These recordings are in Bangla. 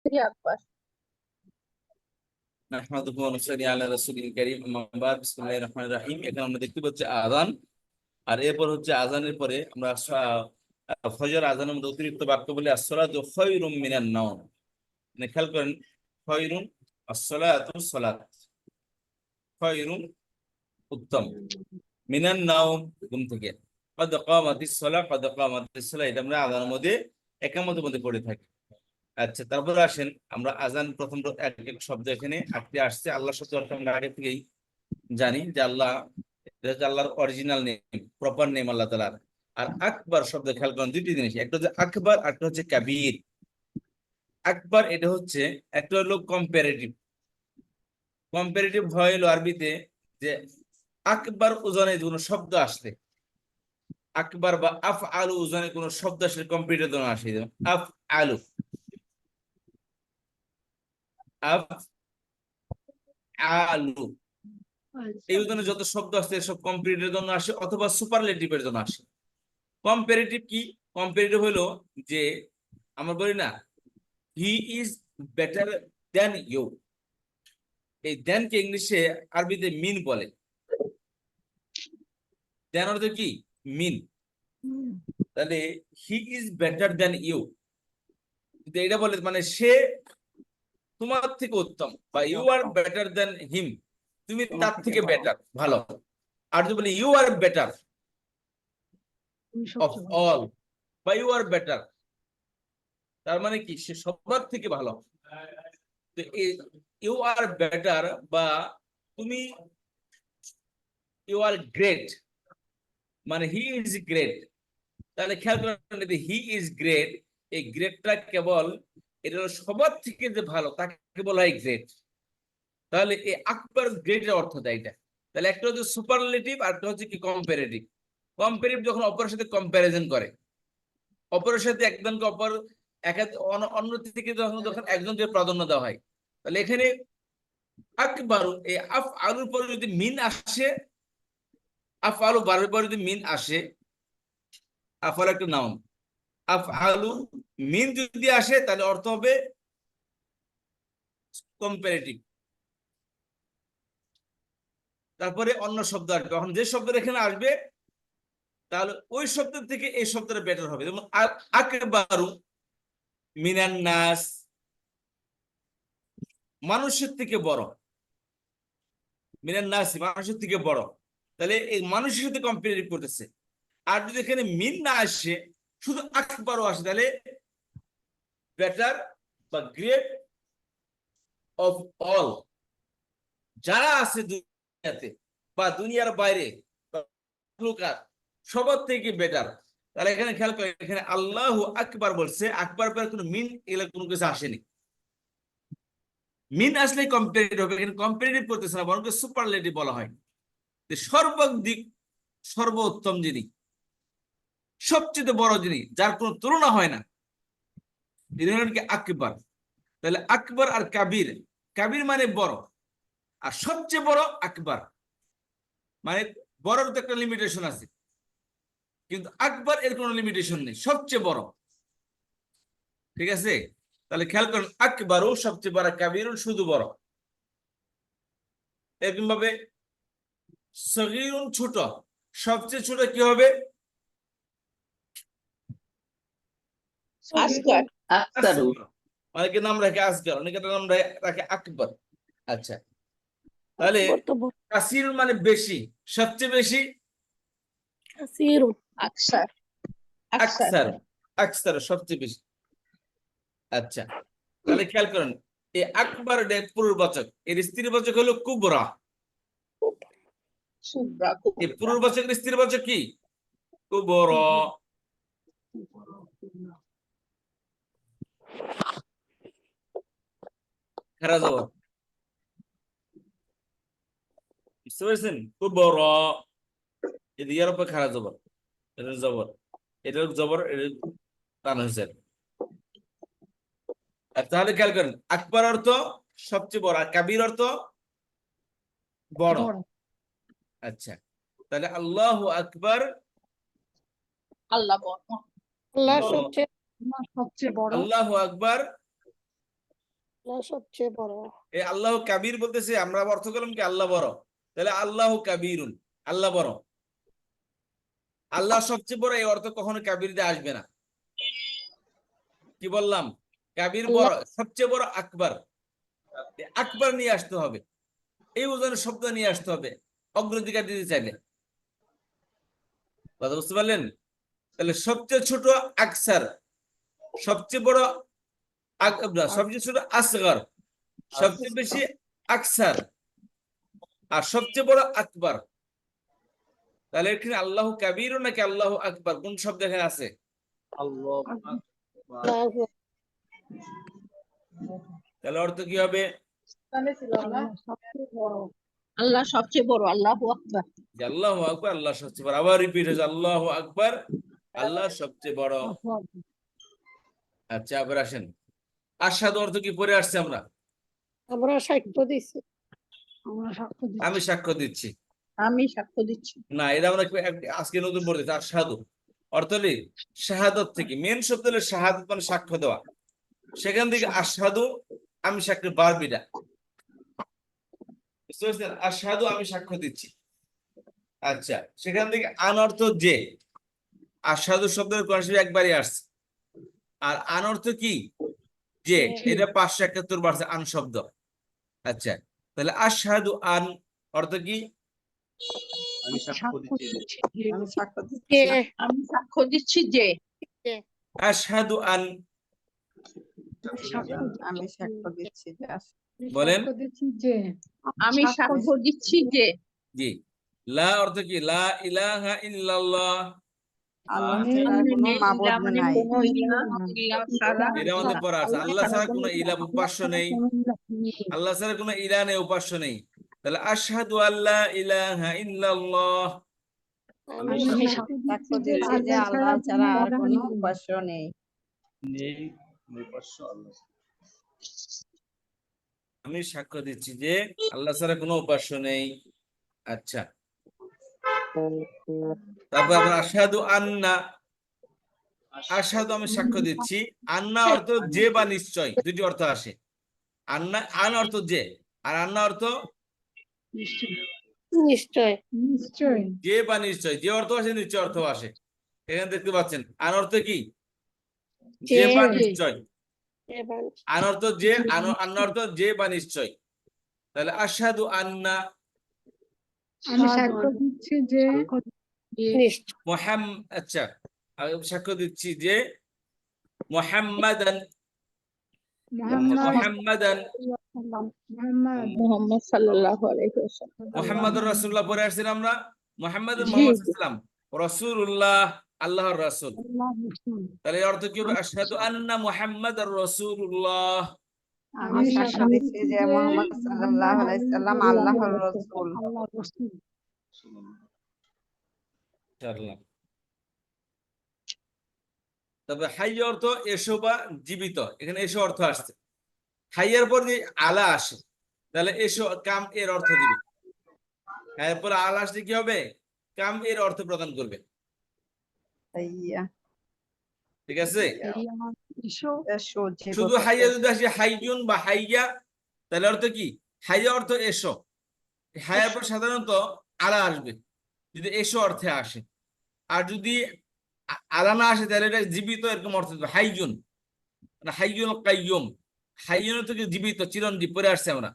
জি আব্বা। নাহমাদুহু ওয়া নুসাল্লি আলা রাসূলিল কারীম, আম্মা বা'দ, বিসমিল্লাহির রহমানির রহিম। এখানে আমরা দেখতে পাচ্ছি আযান, আর এরপর হচ্ছে আযানের পরে আমরা ফজর আযানের মধ্যে অতিরিক্ত বাক্য বলি as-সালাতু খায়রুম মিনান নাওম। মানে খেয়াল করেন, খায়রুন, as-সালাতু সালাত, খায়রুন উত্তম, মিনান নাওম ঘুম থেকে, ক্বাদ কামাতিস সালাহ, ক্বাদ কামাতিস সালাহ, এটা আমরা আযানের মধ্যে একামতের মধ্যে পড়ে থাকি। আচ্ছা, তারপরে আসেন আমরা আজান প্রথম এক এক শব্দ এখানে আটকে আসছে। আল্লাহ শব্দ অর্থ আমরা আগে থেকেই জানি যে আল্লাহ, এটা হচ্ছে আল্লাহর অরিজিনাল নেম, প্রপার নেম আল্লাহ তাআলার। আর আকবার শব্দ খেয়াল করেন দুইটি জিনিস, একটা হচ্ছে আকবার, একটা হচ্ছে কাবীর। আকবার এটা হচ্ছে, একটা হলো কম্পারেটিভ। কম্পারেটিভ হয় হলো আরবিতে যে আকবার ওজনে কোনো শব্দ আসলে, আকবার বা আফ আলু ওজনে কোনো শব্দ আসলে কম্পারেটিভ আসে, যেমন আফ আলু, আফ আলু, এই ওজনে যত শব্দ আসছে সব কম্পারেটিভের জন্য আসে অথবা সুপারলেটিভের জন্য আসে। কম্পারেটিভ কি? কম্পারেটিভ হলো যে আমরা বলি না he is better than you, এই দেন কে ইংলিশে আরবিতে মিন বলে। দেন অর্থ কি? মিন। তাহলে he is better than you, কিন্তু এটা বলে মানে সে তোমার থেকে উত্তম, বা ইউ আর বেটার দেন হিম, তুমি তার থেকে বেটার, ভালো। আর যদি বলি you are better of all, বা ইউ আর বেটার, তার মানে কি সে সবার থেকে ভালো। তো ইউ আর বেটার বা তুমি ইউ আর গ্রেট, মানে হি ইজ গ্রেট। তাহলে খেয়াল করেন হি ইজ গ্রেট, এই গ্রেটটা কেবল এটা হলো সবার থেকে যে ভালো তাকে বলা হয় গ্রেট। তাহলে এই আকবর গ্রেটের অর্থ দেয় এটা। তাহলে একটা হচ্ছে সুপারলেটিভ আর একটা হচ্ছে কি কম্পারেটিভ। কম্পারেটিভ যখন অপরের সাথে কম্প্যারিজন করে, অপরের সাথে একজনকে অপর অন্য থেকে যখন যখন একজনকে প্রাধান্য দেওয়া হয়, তাহলে এখানে আকবারু এই আফ আলুর পরে যদি মিন আসে, আফ আলু বারের পরে যদি মিন আসে, আফাল একটা নাউন, আফ আলু মিন যদি আসে তাহলে অর্থ হবে কম্পারেটিভ। তারপরে অন্য শব্দ আসবে, তখন যে শব্দ এখানে আসবে তাহলে ওই শব্দ থেকে এই শব্দটা বেটার হবে। যেমন আকবারু মিনান নাস, মানুষের থেকে বড়, মিনান নাস মানুষের থেকে বড়, তাহলে এই মানুষের সাথে কম্পারেটিভ করতেছে। আর যদি এখানে মিন না আসে, শুধু আকবারও আসে, তাহলে বেটার বা গ্রেট অফ অল, যারা আছে দুনিয়াতে বা দুনিয়ার বাইরে সবার থেকে বেটার। তাহলে এখানে খেয়াল করে, এখানে আল্লাহু আকবার বলছে, আকবার পরে কোনো মিন এগুলো কোনো কিছু আসেনি। মিন আসলে কম্পারেটিভ হবে, এখানে কম্পারেটিভ করতেছে না, বরং সুপারলেটিভ বলা হয়। সর্বাধিক সর্বোত্তম যিনি, সবচেয়ে বড় যিনি, যার কোনো তুলনা হয় না, তিনি হলেন কি আকবার। তাহলে আকবর আর কাবির, কাবির মানে বড়, আর সবচেয়ে বড় আকবার, মানে বড়র তো একটা লিমিটেশন আছে, কিন্তু আকবর এর কোনো লিমিটেশন নেই, সবচেয়ে বড়। ঠিক আছে? তাহলে খেয়াল করেন আকবরও সবচেয়ে বড়, কাবিরও শুধু বড়। এরকম ভাবে সগীরুন ছোট, সবচেয়ে ছোট কি হবে? আসগার। আকতারু। অনেকে নাম রাখে আসগার, অনেকে নাম রাখে আকবর। আচ্ছা, তাহলে কাসির মানে বেশি, সবচেয়ে বেশি কাসিরুন। আকসার। আকসার। আকসার, আকসার সবচেয়ে বেশি। আচ্ছা, তাহলে খেয়াল করেন এই আকবর পুরুষবাচক, এর স্ত্রীবাচক হলো কুবরা। সুবরা। এই পুরুষবাচকের স্ত্রীবাচক কি? কুবরা। খারা জবর, বুঝতে পেরেছেন? কুবরা, এই ইয়ার উপর খারা জবর, এটা জবর, এটা জবর, এটা টান হয়েছে। আর তাহলে খেয়াল করেন আকবর অর্থ সবচেয়ে বড়, আর কাবির অর্থ বড়। আচ্ছা, তাহলে আল্লাহু আকবার, আল্লাহ বড়। আল্লাহ সবচেয়ে বড়। আল্লাহু আকবার আল্লাহ সবচেয়ে বড়। এই আল্লাহ কাবির বলতেছে, আমরা অর্থ করলাম কি আল্লাহ বড়, তাহলে আল্লাহ কাবিরুন, আল্লাহ বড়। আল্লাহ সবচেয়ে বড় এই অর্থ কখনো কাবির দিয়ে আসবে না। কি বললাম? কাবির বড়, সবচেয়ে বড় আকবার, আকবার নিয়ে আসতে হবে, এই ওজনের শব্দ নিয়ে আসতে হবে অগ্রাধিকার দিতে চাইলে। কথা বুঝতে পারলেন? তাহলে সবচেয়ে ছোট আকসার, সবচেয়ে বড় সবচেয়ে ছোট আসগর, সবচেয়ে বেশি আকসার, আর সবচেয়ে বড় আকবার। তাহলে এখানে আল্লাহ কাবির নাকি আল্লাহ আকবার, কোন শব্দ এখানে আছে? তাহলে অর্থ কি হবে? আল্লাহ সবচেয়ে বড়, আল্লাহু আকবার। যে আল্লাহু আকবার, আল্লাহ সবচেয়ে বড়। আবার রিপিট হয়েছে আল্লাহু আকবার, আল্লাহ সবচেয়ে বড়। আচ্ছা, আবার আসেন, আশহাদু অর্থ কি পড়ে আসছে আমরা? আমরা সাক্ষ্য দিচ্ছি। আমি সাক্ষ্য দিচ্ছি। আমি সাক্ষ্য দিচ্ছি। না, এটা আমরা আজকে নতুন পড়তেছি। আশহাদু অর্থ হলো শাহাদত থেকে, মেন শব্দ হলো শাহাদত মানে সাক্ষ্য দেওয়া, সেখান থেকে আশহাদু আমি সাক্ষ্য, বারবিটা বুঝতে পারছেন? আশহাদু আমি সাক্ষ্য দিচ্ছি। আচ্ছা, সেখান থেকে আন অর্থ যে, আশহাদু শব্দের কোরআন শরীফে একবারই আসছে। আর আন অর্থ কি? যে, এটা 571 বার আন শব্দ। আচ্ছা, তাহলে আশহাদু আন অর্থ কি? আমি সাক্ষ্য দিচ্ছি যে। আমি সাক্ষ্য দিচ্ছি। আমি সাক্ষ্য দিচ্ছি যে। আশহাদু আন, আমি সাক্ষ্য দিচ্ছি যে। বলেন। আমি সাক্ষ্য দিচ্ছি যে। জি। লা অর্থ কি? লা ইলাহা ইল্লাল্লাহ, আল্লাহ ছাড়া কোনো মাবুদ নাই। এটা আমাদের পড়া আছে। আল্লাহ ছাড়া কোনো ইলাহ উপাস্য নেই, আল্লাহ ছাড়া কোনো ইলাহ নেই, উপাস্য নেই। তাহলে আশহাদু আল্লা ইলাহা ইল্লাল্লাহ, আমি সাক্ষ্য দিচ্ছি যে আল্লাহ ছাড়া আর কোনো উপাস্য নেই। আমি সাক্ষ্য দিচ্ছি যে আল্লাহ ছাড়া কোনো উপাস্য নেই। আচ্ছা, তারপর আমরা আশহাদু আন্না, আশহাদু আমি সাক্ষ্য দিচ্ছি, আন্না অর্থ যে বা নিশ্চয়, দুটি অর্থ আসে। আন্না, আন অর্থ যে, আর আন্না অর্থ নিশ্চয়। নিশ্চয়। যে বা নিশ্চয়, যে অর্থ আসে নিশ্চয় অর্থ আসে। এখানে দেখতে পাচ্ছেন আন অর্থ কি? যে বা নিশ্চয়। আন অর্থ যে, আন্না অর্থ যে বা নিশ্চয়। তাহলে আশহাদু আন্না, আমি সাক্ষ্য দিচ্ছি যে আচ্ছা, আমি সাক্ষ্য দিচ্ছি যে মুহাম্মাদান, মুহাম্মাদান, মুহাম্মদ সাল্লাল্লাহু আলাইহি ওয়াসাল্লাম। মুহাম্মাদুর রাসূলুল্লাহ পড়ে আসছেন আমরা। মুহাম্মাদুর মুহাম্মদ সাল্লাল্লাহু আলাইহি ওয়াসাল্লাম রাসূলুল্লাহ, আল্লাহর রাসূল। তাহলে এর অর্থ কি হবে? আশহাদু আন্না মুহাম্মাদার রাসূলুল্লাহ, আমি সাক্ষ্য দিচ্ছি যে মুহাম্মদ সাল্লাল্লাহু আলাইহি ওয়াসাল্লাম আল্লাহর রাসূল। ইনশাআল্লাহ। তবে হাইয়া অর্থ এসো বা জীবিত, এখানে এসো অর্থ আসছে। হাইয়ার পর যে আলা আসে, তাহলে এসো কাম এর অর্থ দিবে। এরপর আলা আসলে কি হবে? কাম এর অর্থ প্রদান করবে। ঠিক আছে? শুধু হাইয়া যদি আসে হাইয়ুন বা হাইয়া, তাহলে অর্থ কি? হাইয়া অর্থ এসো, হায়ার পর সাধারণত আলা আসবে যদি এসো অর্থে আসে। আর যদি আলা না আসে তাহলে এটা জীবিত এরকম অর্থ দেবে। হাইয়ুন, হাইয়ুন কাইয়ুম, হাইয়ুন থেকে জীবিত, চিরঞ্জীব পরে আসছে আমরা।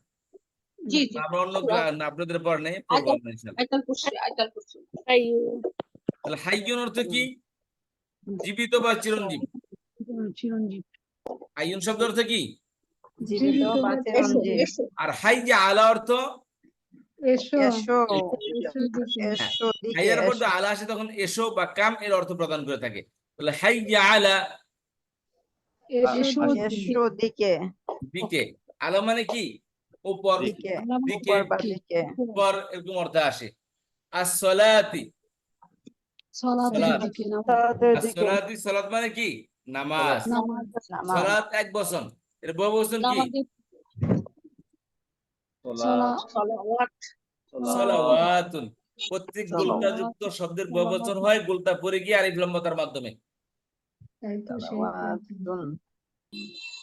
জি জি। আমরা অন্য আপনাদের পর নেই, পড়বো আমরা ইনশাআল্লাহ। আয়াতুল কুরসি, আয়াতুল কুরসি। তাহলে হাইয়ুন অর্থ কি? জীবিত বা চিরঞ্জীব। চিরঞ্জীব। হাইয়ুন শব্দ অর্থ কি? জীবিত বা চিরঞ্জীব। আর হাইয়া আলা অর্থ এসো এসো। হ্যাঁ, এসো দিকে। হাইয়ার পর তো আলা আসে তখন এসো বা কাম এর অর্থ প্রদান করে থাকে। তাহলে হাইয়া আলা, এসো এসো দিকে। দিকে, আলা মানে কি? উপর, দিকে। দিকে, উপর বা দিকে। উপর এরকম অর্থ আসে। আসসালাতি, সালাতের দিকে, সালাতের দিকে। আসসালাতি, সালাত মানে কি? নামাজ। নামাজ। সালাত এক বচন, এর বহুবচন কি? সালাওয়াত। সালাওয়াতুন। প্রত্যেক গোলটা যুক্ত শব্দের বহুবচন হয় গোলটা পরে গিয়ে আলিফ লম্বতার মাধ্যমে। তাই তো সেই সালাওয়াতুন।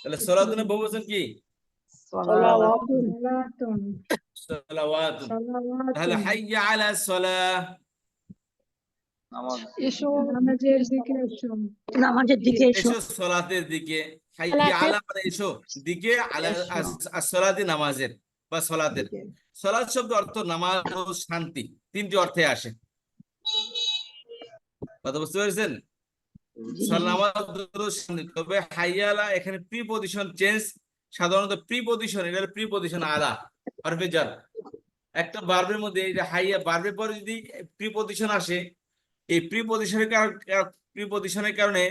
তাহলে সালাতুনের বহুবচন কি? সালাওয়াতুন সালাতুন সালাওয়াতুন। তাহলে সালাওয়াতুন হাইয়া আলা সালাহ, নামাজ এসো নামাজের দিকে এসো নামাজের দিকে এসো এসো সালাতের দিকে। হাইয়া আলা মানে এসো, দিকে, আলা এসো as-সালাতি নামাজের বা সালাতের। দিকে। সালাত শব্দ অর্থ নামাজ ও শান্তি, তিনটি অর্থে আসে। কথা বুঝতে পেরেছেন? নামাজ ও শান্তি। তবে হাইয়া আলা এখানে প্রিপজিশন চেঞ্জ, সাধারণত প্রিপজিশন, এটা প্রিপজিশন আলা হরফে জার। একটা ভার্বের মধ্যে এই যে হাইয়া ভার্বের পরে যদি প্রিপজিশন আসে, এই প্রিপজিশনের কারণে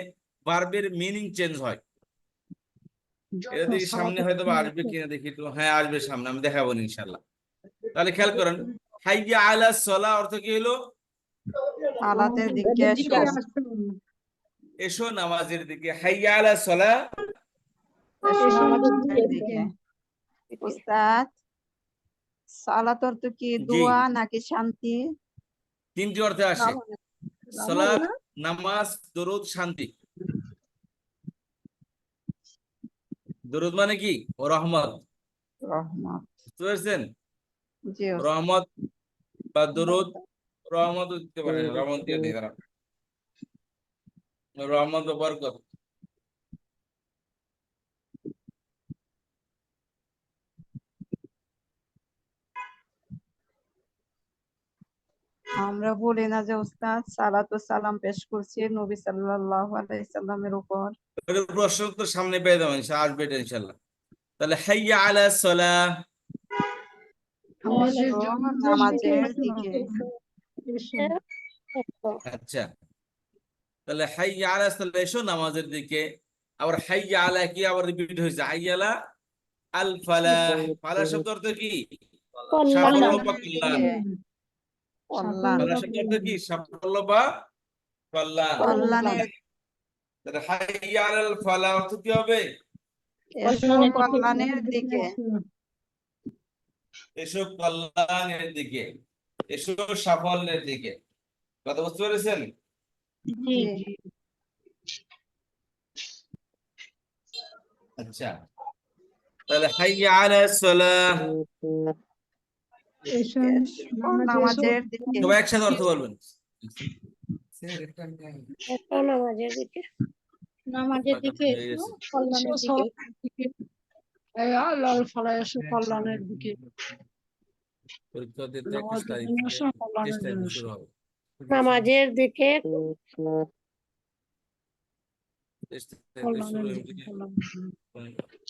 ভার্বের মিনিং চেঞ্জ হয়। এটা দেখি সামনে হয়তো বা আসবে কিনা, দেখি তো। হ্যাঁ আসবে সামনে, আমি দেখাবো ইনশাআল্লাহ। তাহলে খেয়াল করেন, হাইয়া আলা সলা অর্থ কি হলো? সালাতের দিকে এসো। এসো নামাজের দিকে। হাইয়া আলা সলা, এসো এসো নামাজের নামাজের দিকে। দিকে। উস্তাদ, সালাত অর্থ কি জি দোয়া নাকি শান্তি? তিনটি অর্থে আসে, সালাত, নামাজ, দরুদ, শান্তি। দরুদ মানে কি? ও রহমত, রহমত। বুঝতে পেরেছেন? জি উস্তাদ। রহমত বা দরুদ, রহমত দিতে পারে, রহমত দিয়ে দিই তারা, রহমত বা বরকত। আমরা বলি না যে উস্তাদ সালাত ও সালাম পেশ করছি নবী সাল্লাল্লাহু আলাইহি সাল্লামের উপর। এর প্রশ্ন তো সামনে পেয়ে যাবেন, আসবে এটা ইনশাআল্লাহ। তাহলে হাইয়া আলা সালাহ, আমাদের এসো নামাজের নামাজের দিকে দিকে। এসো আচ্ছা, তাহলে হাইয়া আলা সালাহ এসো নামাজের দিকে। আবার হাইয়া আলা কি আবার রিপিট হয়েছে, হাইয়া আলা আল ফালাহ। ফালাহ শব্দ অর্থ কি? সাফল্য বা কল্যাণ। কল্যাণ। ফালাহ শব্দ অর্থ কি? সাফল্য বা কল্যাণ। কল্যাণের। তাহলে হাইয়া আলাল ফালাহ অর্থ কি হবে? এসো কল্যাণের দিকে। এসো কল্যাণের দিকে, এসো সাফল্যের দিকে। কথা বুঝতে পেরেছেন? জি। আচ্ছা, তাহলে হাইয়া আলা সালাহ, এসো এসো নামাজের দিকে। সবাই একসাথে অর্থ বলবেন। নামাজের দিকে নামাজের দিকে হয়ে এসো গেছে। কল্যাণের এসো দিকে আল্লাহর ফলা এসো কল্যাণের দিকে পরীক্ষা দিতে 21 নামাজের তারিখ জন্য থেকে, এসো 21 কল্যাণের তারিখ জন্য থেকে এসো। শুরু হবে। নামাজের দিকে 23 তারিখ থেকে কল্যাণের শুরু দিকে হবে। কল্যাণের জন্য।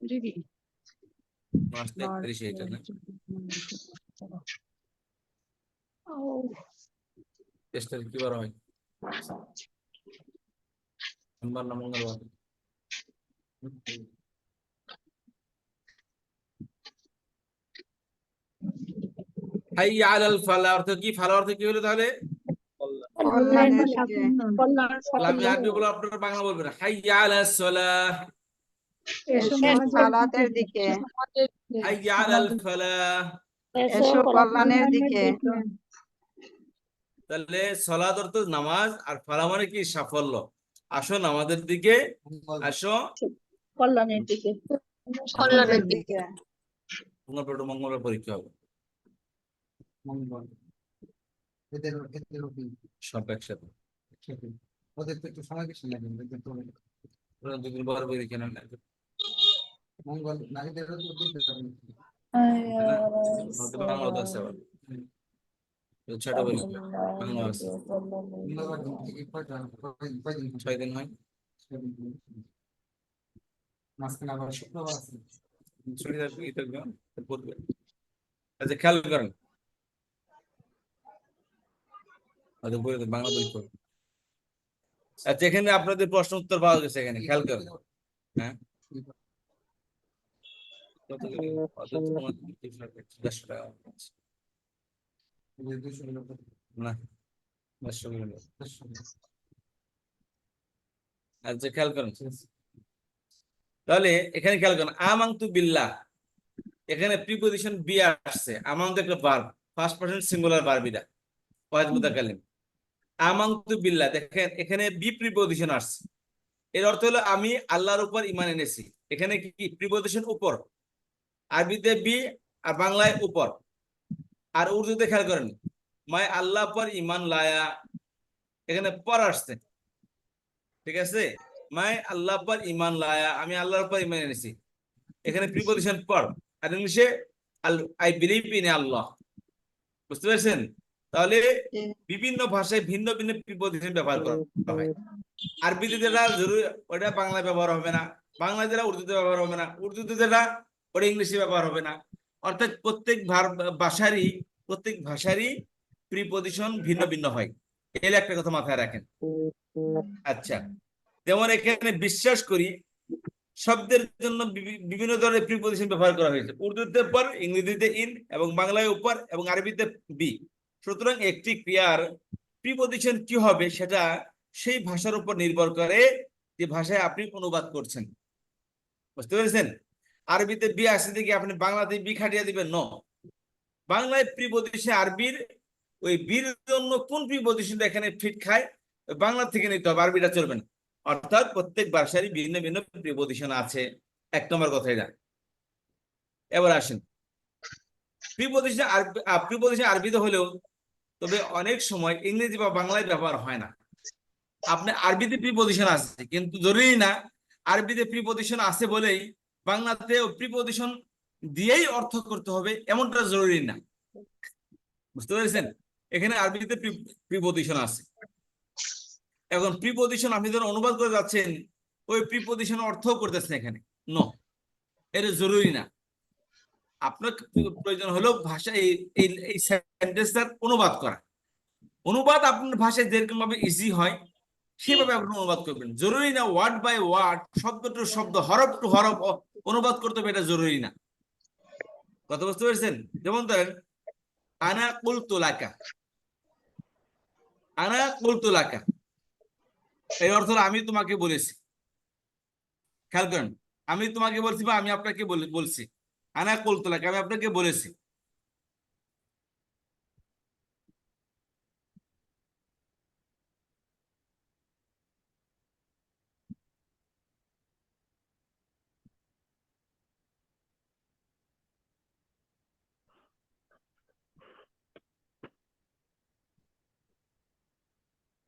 জি কি মাস 31 এটা না, 23 তারিখ কি বার হয়? সোমবার না মঙ্গলবার? হাইয়া আলাল ফালাহ অর্থ কি? ফালাহ অর্থ কি হলো তাহলে? কল্যাণের দিকে। কল্যাণ তাহলে আমি আরবি বলে আপনারা বাংলা বলবেন। হাইয়া আলাস সালাহ, এসো এসো সালাতের দিকে। হাইয়া আলাল ফালাহ। এসো কল্যাণের দিকে। তাহলে সালাত অর্থ নামাজ, আর ফালাহ মানে কি? সাফল্য। আসো নামাজের দিকে, আসো কল্যাণের দিকে কল্যাণের দিকে। মঙ্গলবার পরীক্ষা হবে, মঙ্গল এদেরও কি সব একসাথে। ওদের তো একটু সময় বেশি লাগে, এদের তো ওরা দুদিন পর পরীক্ষা নেন না, মঙ্গল নারীদেরও তো দিতে হবে। ওদের বাংলা তো আছে আবার। তো ছোট পরীক্ষা বাংলা আছে, মঙ্গলবার দিন থেকে কয়দিন 6 দিন হয়। মাঝখানে আবার শুক্রবার আছে। ছুটি থাকবে, ই থাকবে, পড়বে। আচ্ছা খেয়াল করেন, বাংলা পরীক্ষা। আচ্ছা এখানে আপনাদের প্রশ্ন উত্তর পাওয়া গেছে, এখানে খেয়াল করেন। হ্যাঁ কত করে? কত তোমার 100 টাকা না, 500 করে নেবে। আচ্ছা খেয়াল করেন, তাহলে এখানে খেয়াল করেন আমানতু বিল্লাহ, এখানে প্রিপজিশন বি আসছে। আমানতু একটা verb, first person singular verb, এটা ওয়াহিদ মুতাকাল্লিম। আমানতু বিল্লাহ, দেখেন এখানে বি প্রিপজিশন আসছে। এর অর্থ হলো আমি আল্লাহর উপর ঈমান এনেছি। এখানে কি প্রিপজিশন উপর, আরবিতে বি আর বাংলায় উপর। আর উর্দুতে খেয়াল করেন, মাই আল্লাহ পর ইমান লায়া, এখানে পর আসছে, ঠিক আছে? মাই আল্লাহ পর ইমান লায়া, আমি আল্লাহর পর ইমান এনেছি, এখানে প্রিপজিশন পর। আর ইংলিশে আই বিলিভ ইন আল্লাহ। বুঝতে পেরেছেন? তাহলে বিভিন্ন ভাষায় ভিন্ন ভিন্ন প্রিপজিশন ব্যবহার করা হয়। আরবিতে যেটা জরুরি ওটা বাংলায় ব্যবহার হবে না, বাংলায় যেটা উর্দুতে ব্যবহার হবে না, উর্দুতে যেটা ওটা ইংলিশে ব্যবহার হবে না। অর্থাৎ প্রত্যেক ভাষারই প্রিপজিশন ভিন্ন ভিন্ন হয়। এর একটা কথা মাথায় রাখেন। আচ্ছা, যেমন এখানে বিশ্বাস করি শব্দের জন্য বিভিন্ন ধরনের প্রিপজিশন ব্যবহার করা হয়েছে। উর্দুতে পর, ইংরেজিতে ইন, এবং বাংলায় উপর, এবং আরবিতে বি। সুতরাং একটি ক্রিয়ার প্রিপজিশন কি হবে সেটা সেই ভাষার উপর নির্ভর করে যে ভাষায় আপনি অনুবাদ করছেন। বুঝতে পেরেছেন? আরবিতে বি আসছে দেখি আপনি বাংলাতে বি খাটিয়ে দিবেন, ন। বাংলায় প্রিপজিশন আরবির ওই বির জন্য কোন প্রিপজিশন এখানে ফিট খায় বাংলা থেকে নিতে হবে, আরবিটা চলবে না। অর্থাৎ প্রত্যেক ভাষারই ভিন্ন ভিন্ন প্রিপজিশন আছে। এক নম্বর কথা এটা। এবার আসেন, প্রিপজিশন আরবিতে হলেও তবে অনেক সময় ইংরেজি বা বাংলায় ব্যবহার হয় না। আপনি আরবিতে প্রিপজিশন আছে কিন্তু জরুরি না আরবিতে প্রিপজিশন আছে বলেই বাংলাতে প্রিপজিশন দিয়েই অর্থ করতে হবে, এমনটা জরুরি না। বুঝতে পেরেছেন? এখানে আরবিতে প্রিপজিশন আছে। এখন প্রিপজিশন আপনি যখন অনুবাদ করে যাচ্ছেন ওই প্রিপজিশন অর্থ করতেছেন এখানে, ন, এটা জরুরি না। আপনার প্রয়োজন হলো ভাষা এই সেন্টেন্সটার অনুবাদ করা। অনুবাদ আপনার ভাষায় যেরকম ভাবে ইজি হয় সেভাবে আপনি অনুবাদ করবেন। জরুরি না ওয়ার্ড বাই ওয়ার্ড, শব্দ টু শব্দ, হরফ টু হরফ অনুবাদ করতে হবে, এটা জরুরি না। কথা বুঝতে পেরেছেন? যেমন ধরেন আনা কুলতু লাকা, আনা কুলতু লাকা, এর অর্থ হলো আমি তোমাকে বলেছি। খেয়াল করেন, আমি তোমাকে বলছি বা আমি আপনাকে বলছি। আনা কুলতু লাকা, আমি আপনাকে বলেছি।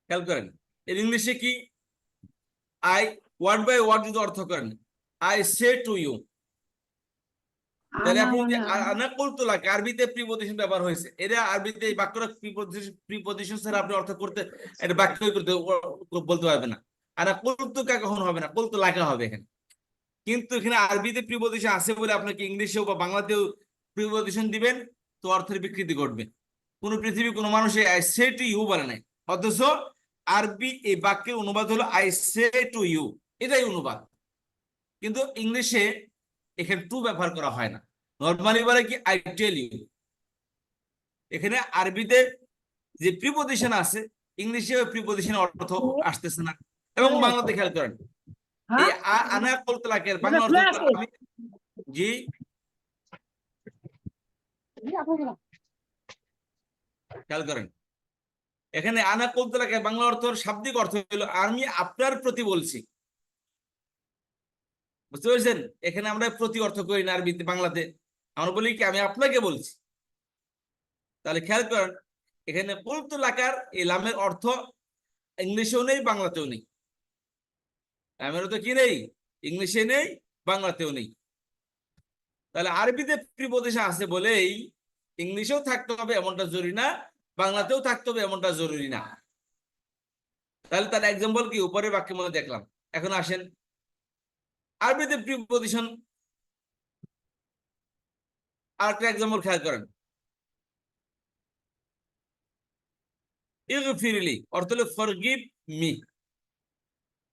খেয়াল করেন এর ইংলিশে কি, আই ওয়ার্ড বাই ওয়ার্ড যদি অর্থ করেন, আই সে টু ইউ, তাহলে আনা আপনি মানে আনা কুলতু লাকা আরবিতে প্রিপজিশন ব্যবহার হয়েছে, এটা আরবিতে এই বাক্যটা প্রিপজিশন ছাড়া আপনি অর্থ করতে এটা বাক্য করতে বলতে পারবে না। আনা কুলতু কা কখন হবে না, কুলতু লাকা হবে এখানে। কিন্তু এখানে আরবিতে প্রিপজিশন আছে বলে আপনাকে ইংলিশেও বা বাংলাতেও প্রিপজিশন দিবেন তো অর্থের বিকৃতি ঘটবে। কোন পৃথিবী কোন মানুষে আই সে টু ইউ বলে নাই, অথচ আরবি এই বাক্যের অনুবাদ হলো আই সে টু ইউ, এটাই অনুবাদ। কিন্তু ইংলিশে এখানে টু ব্যবহার করা হয় না, নরমালি বলে কি আই টেল ইউ। এখানে আরবিতে যে প্রিপজিশন আছে ইংলিশে ওই প্রিপজিশন অর্থ আসতেছে না। এবং বাংলাতে খেয়াল করেন এই আনা কুলতু লাকের বাংলা অর্থ হলো আমি, জি খেয়াল করেন এখানে আনা কুলতু লাকের বাংলা অর্থ শাব্দিক অর্থ হলো আমি আপনার প্রতি বলছি। বুঝতে পেরেছেন? এখানে আমরা প্রতি অর্থ করি না আরবিতে, বাংলাতে আমরা বলি কি আমি আপনাকে বলছি। তাহলে খেয়াল করেন এখানে কুলতু লাকার এই লামের অর্থ ইংলিশেও নেই বাংলাতেও নেই। লামের অর্থ কি নেই, ইংলিশে নেই বাংলাতেও নেই। তাহলে আরবিতে প্রিপজিশন আছে বলেই ইংলিশেও থাকতে হবে এমনটা জরুরি না, বাংলাতেও থাকতে হবে এমনটা জরুরি না। তাহলে তার এক্সাম্পল কি উপরের বাক্যের মধ্যে দেখলাম। এখন আসেন আরবিতে প্রিপজিশন আরেকটা এক্সাম্পল খেয়াল করেন, ইগফিরলি অর্থ হলো ফরগিভ মি।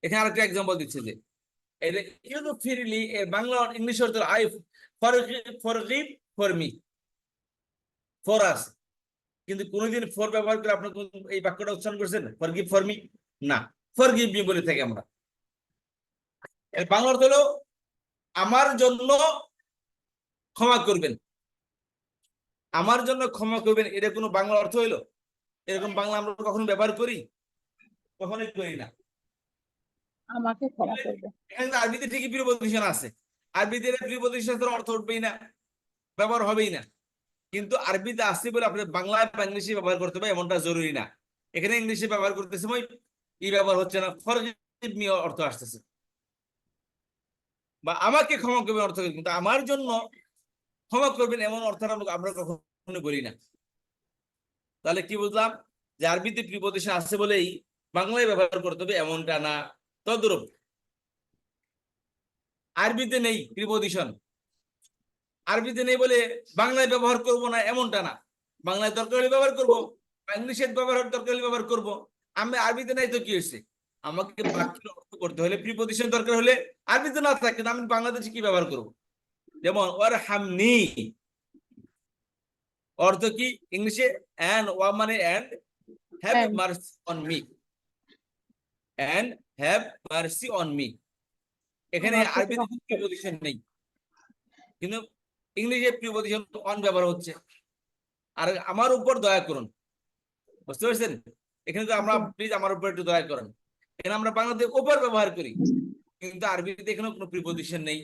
এখানে আরেকটা এক্সাম্পল দিচ্ছে যে ইগফিরলি এর বাংলা ইংলিশ অর্থ I forgive for me, for us. কিন্তু কোনোদিন ফর ব্যবহার করে আপনি এই বাক্যটা উচ্চারণ করছেন ফরগিভ ফর মি? না, ফরগিভ মি বলে থাকি আমরা। এর বাংলা অর্থ হলো আমার জন্য ক্ষমা করবেন। আমার জন্য ক্ষমা করবেন, এটা কোনো বাংলা অর্থ হইলো? এরকম বাংলা আমরা কখনো ব্যবহার করি? কখনোই করি না। আমাকে ক্ষমা করবে। এখানে আরবিতে ঠিকই প্রিপজিশন আছে, আরবিতে প্রিপজিশনের অর্থ উঠবেই না। ব্যবহার হবেই না। কিন্তু আরবিতে আসছে বলে আপনি বাংলায় বা ইংলিশে ব্যবহার করতে হবে এমনটা জরুরি না। এখানে ইংলিশে ব্যবহার করতে সময় ই ব্যবহার হচ্ছে না, ফরগিভ মি অর্থ আসতেছে, বা আমাকে ক্ষমা করবেন অর্থ, কিন্তু আমার জন্য ক্ষমা করবেন এমন অর্থ আমরা কখনো বলি না। তাহলে কি বুঝলাম? যে আরবিতে প্রিপজিশন আছে বলেই বাংলায় ব্যবহার করতে হবে এমনটা না। তদ্রূপ আরবিতে নেই প্রিপজিশন, আরবিতে নেই বলে বাংলায় ব্যবহার করব না এমনটা না। বাংলায় দরকার হলে ব্যবহার করব, ইংলিশের ব্যবহার দরকার হলে ব্যবহার করব। আমি আরবিতে নাই তো কি হয়েছে? আমাকে বাক্যের অর্থ করতে হলে প্রিপজিশন দরকার হলে আরবিতে না থাকে আমি বাংলাদেশে কি ব্যবহার করব? যেমন ওয়ারহামনি অর্থ কি ইংলিশে? এন্ড ওয়া মানে and, have And. Mercy on me, and have mercy on me. এখানে আরবিতে প্রিপজিশন নেই, কিন্তু ইংলিশে প্রিপজিশন অন ব্যবহার হচ্ছে। আর আমার উপর দয়া করুন, বুঝতে পারছেন? এখানে তো আমরা প্লিজ আমার উপর একটু দয়া করেন, এখানে আমরা বাংলাতে উপর ব্যবহার করি, কিন্তু আরবিতে এখানে কোনো প্রিপজিশন নেই।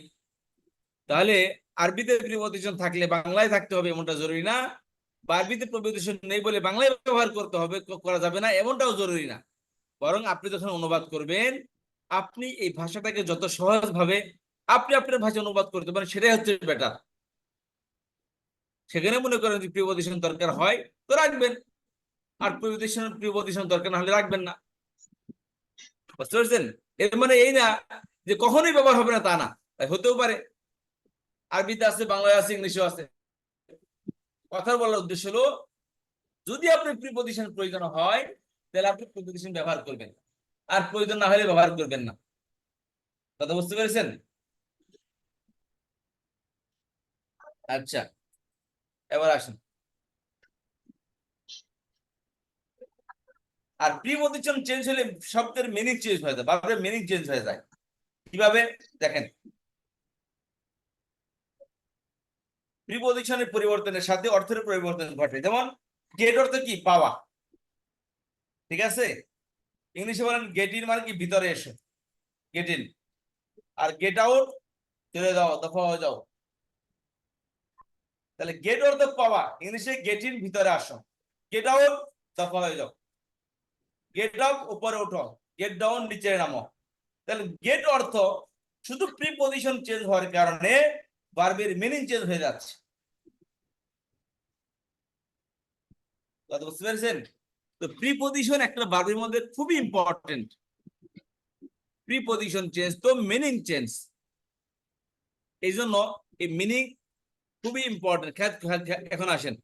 তাহলে আরবিতে প্রিপজিশন থাকলে বাংলায় থাকতে হবে এমনটা জরুরি না, বা আরবিতে প্রিপজিশন নেই বলে বাংলায় ব্যবহার করতে হবে, করা যাবে না এমনটাও জরুরি না। বরং আপনি যখন অনুবাদ করবেন আপনি এই ভাষাটাকে যত সহজ ভাবে আপনি আপনার ভাষায় অনুবাদ করতে পারেন সেটাই হচ্ছে বেটার। সেখানে মনে করেন যে প্রিপজিশন দরকার হয় তো রাখবেন, আর প্রিপজিশন দরকার না হলে রাখবেন না। বুঝতে পারছেন? এর মানে এই না যে কখনোই ব্যবহার হবে না, তা না, তাই হতেও পারে। আরবিতে আছে, বাংলায় আছে, ইংলিশেও আছে। কথা বলার উদ্দেশ্য হলো যদি আপনার প্রিপজিশন প্রয়োজন হয় তাহলে আপনি প্রিপজিশন ব্যবহার করবেন, আর প্রয়োজন না হলে ব্যবহার করবেন না। কথা বুঝতে পেরেছেন? আচ্ছা, এবার আসুন। আর প্রিপজিশন চেঞ্জ হলে শব্দের মিনিং চেঞ্জ হয়ে যায়, ভার্বের মিনিং চেঞ্জ হয়ে যায়। কিভাবে দেখেন? প্রিপজিশনের পরিবর্তনের সাথে অর্থের পরিবর্তন ঘটে। যেমন গেট অর্থ কি? পাওয়া, ঠিক আছে? ইংলিশে বলেন গেট ইন মানে কি? ভিতরে এসো, গেট ইন। আর গেট আউট, চলে যাও, দফা হয়ে যাও। তাহলে গেট অর্থ পাওয়া, ইংলিশে গেট ইন ভিতরে আসো, গেট আউট দফা হয়ে যাও, গেট আপ উপরে ওঠো, গেট ডাউন নিচে নামো। তাহলে গেট অর্থ শুধু প্রিপজিশন চেঞ্জ হওয়ার কারণে ভার্বের মিনিং চেঞ্জ হয়ে যাচ্ছে। কথা বুঝতে পেরেছেন? তো প্রিপজিশন একটা ভার্বের মধ্যে খুবই ইম্পর্টেন্ট। প্রিপজিশন চেঞ্জ তো মিনিং চেঞ্জ, এই জন্য এই মিনিং খুবই ইম্পর্টেন্ট। এখন আসেন,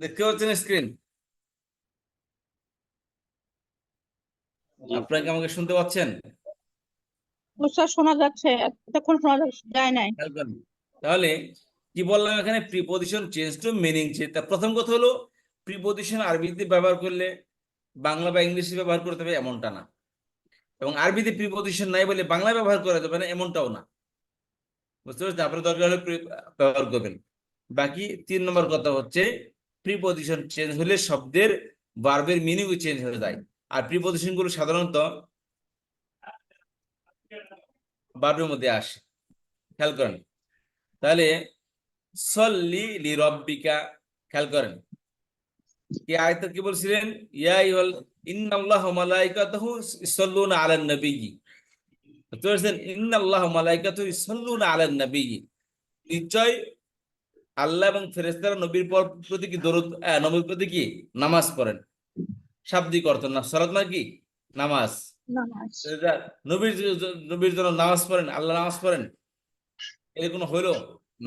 দেখতে পাচ্ছেন স্ক্রিন? আপনারা কি আমাকে শুনতে পাচ্ছেন? স্যার শোনা যাচ্ছে, এতক্ষণ শোনা যায় নাই। তাহলে কি বললাম এখানে? Preposition change to meaning change. তা প্রথম কথা হলো প্রিপজিশন আরবিতে ব্যবহার করলে বাংলা বা ইংলিশে ব্যবহার করতে হবে এমনটা না, এবং আরবিতে প্রিপজিশন নাই বলে বাংলা ব্যবহার করা যাবে না এমনটাও না। বুঝতে পারছেন? আপনার দরকার হলে ব্যবহার করবেন। বাকি 3 নম্বর কথা হচ্ছে প্রিপজিশন চেঞ্জ হলে শব্দের ভার্বের মিনিংও চেঞ্জ হয়ে যায়। আর প্রিপজিশন গুলো সাধারণত ভার্বের মধ্যে আসে, খেয়াল করেন। তাহলে সল্লি লি রব্বিকা, খেয়াল করেন এই আয়াতে কি বলছিলেন? ইয়া আইয়ুহাল ইন্নাল্লাহা ওয়া মালাইকাতাহু ইউসাল্লুনা আলান নাবিয়্যি। তো বলছেন ইন্নাল্লাহা ওয়া মালাইকাতাহু ইউসাল্লুনা আলান নাবিয়্যি, নিশ্চয় আল্লাহ এবং ফেরেশতারা প্রতি কি দরুদ, নবীর প্রতি কি নামাজ পড়েন। শাব্দিক অর্থ না, সালাত মানে কি নামাজ। নামাজ। নবীর নবীর জন্য নামাজ পড়েন, আল্লাহ নামাজ পড়েন, এর কোনো হইলো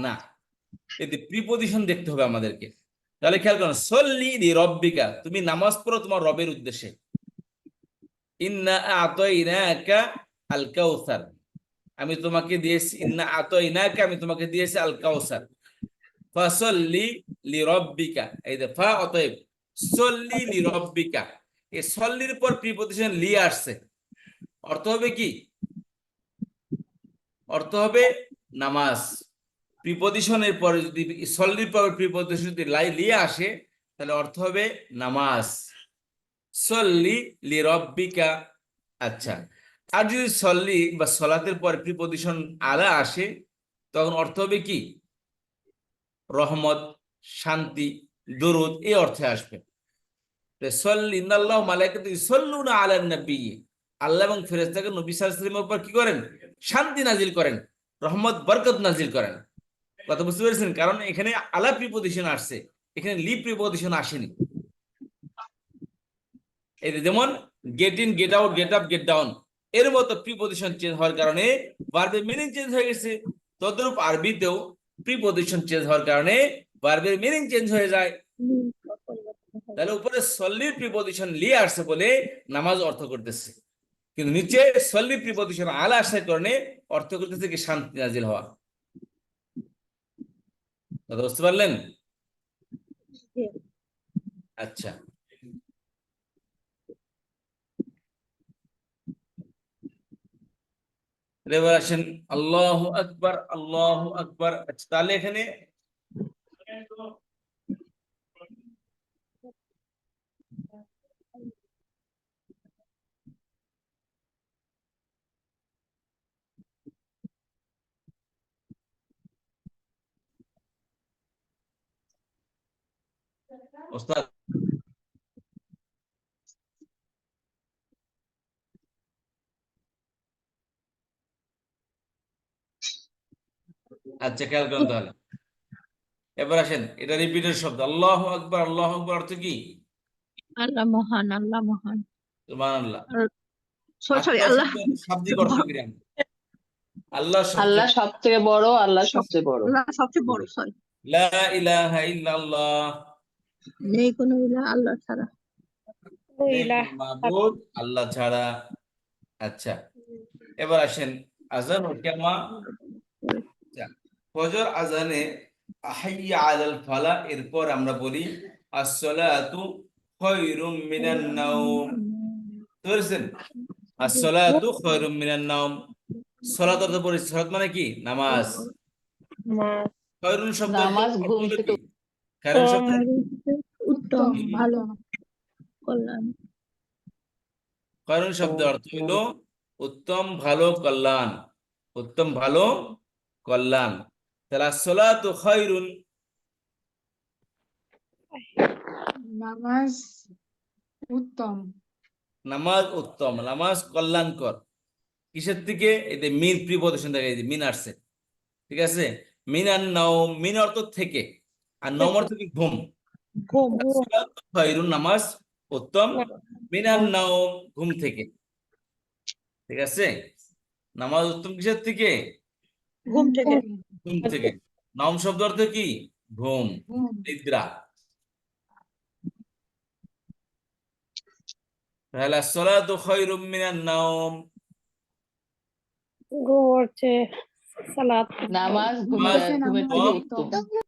না। এতে প্রিপজিশন দেখতে হবে আমাদেরকে। তাহলে খেয়াল করুন, সল্লি লি রব্বিকা, তুমি নামাজ পড়ো তোমার রবের উদ্দেশ্যে। ইন্না আতাইনাকা আল কাউসার, আমি তোমাকে দিয়েছি, ইন্না আতাইনাকা, আমি তোমাকে দিয়েছি আল কাউসার। ফাসল্লি লি রব্বিকা, এই যে ফা, অতএব সল্লি লি রব্বিকা, এই সল্লির পর প্রিপজিশন লি আসছে, অর্থ হবে কি? অর্থ হবে নামাজ। প্রিপজিশনের পরে যদি সল্লির পর প্রিপজিশন যদি লি আসে, তাহলে অর্থ হবে নামাজ। সল্লি লি রব্বিকা। আচ্ছা, আর যদি সল্লি বা সলাতের পর প্রিপজিশন আলা আসে, তখন অর্থ হবে কি? রহমত, শান্তি, দরুদ, এই অর্থে আসবে। সল্লি ইন্নাল্লাহু মালাইকাতুহু ইউসাল্লুনা আলান নবী, আল্লাহ এবং ফেরেশতাকে নবী সাল্লাল্লাহু আলাইহি ওয়াসাল্লামের উপর কি করেন? শান্তি নাজিল করেন, রহমত বরকত নাজিল করেন। কথা বুঝতে পেরেছেন? কারণ এখানে আলা প্রিপজিশন আসছে, এখানে লি প্রিপজিশন আসেনি। এই যেমন get in, get out, get up, get down, এর মতো প্রিপজিশন চেঞ্জ হওয়ার কারণে ভার্বের মিনিং চেঞ্জ হয়ে গেছে। তদ্রূপ আরবিতেও প্রিপজিশন চেঞ্জ হওয়ার কারণে ভার্বের মিনিং চেঞ্জ হয়ে যায়। তাহলে উপরে সল্লির প্রিপজিশন লি আসছে বলে নামাজ অর্থ করতেছে, কিন্তু নিচে সল্লি প্রিপজিশন আলা আসার কারণে অর্থ করতেছে কি? শান্তি নাজিল হওয়া। কথা বুঝতে পারলেন? আচ্ছা, এবার আসেন আল্লাহু আকবার, আল্লাহু আকবার। আচ্ছা, তাহলে এখানে ওস্তাদ, আচ্ছা খেয়াল করুন তাহলে। এবার আসেন, এটা রিপিটেড শব্দ আল্লাহু আকবার। আল্লাহু আকবার অর্থ কি? আল্লাহ মহান, আল্লাহ মহান। সুবহানাল্লাহ। সরি, আকবার আল্লাহ শব্দের শাব্দিক অর্থ কি? আল্লাহ আল্লাহ সবচেয়ে, সবচেয়ে বড়, আল্লাহ সবচেয়ে বড়। আল্লাহ সবচেয়ে বড়। সরি, লা ইলাহা ইল্লাল্লাহ, নেই কোনো ইলাহ আল্লাহ ছাড়া। নেই কোনো মাবুদ আল্লাহ ছাড়া। আচ্ছা, এবার আসেন আযান ও কিয়ামা। আচ্ছা, ফজর আযানে হাইয়া আলাল ফালাহ, এরপর আমরা বলি আসসালাতু খায়রুম মিনান নাওম। বুঝছেন? আসসালাতু খায়রুম মিনান নাওম, সালাত অর্থ পড়েছি, সালাত মানে কি? নামাজ। খায়রুন শব্দ নামাজ অর্থ ঘুম হলো থেকে কি? খায়রুন শব্দ উত্তম, ভালো, কল্যাণ। খায়রুন শব্দ অর্থ হলো উত্তম, ভালো, কল্যাণ। উত্তম, ভালো, কল্যাণ। তাহলে আসসালাতু খায়রুন, নামাজ উত্তম। নামাজ উত্তম, নামাজ কল্যাণকর। কিসের থেকে? এতে মিন প্রিপজিশন থেকে, এই যে মিন আসছে, ঠিক আছে? মিনান নাওম, মিন অর্থ থেকে, আর নম অর্থ কি? ঘুম। ঘুম। আসসালাতু খায়রুন, নামাজ উত্তম, মিনান নাওম, ঘুম থেকে। ঠিক আছে? নামাজ উত্তম কিসের থেকে? ঘুম থেকে। ঘুম থেকে। নাওম শব্দ অর্থ কি? ঘুম, নিদ্রা। তাহলে আসসালাতু খায়রুম মিনান নাওম, নামাজ নামাজ ঘুমের থেকে উত্তম।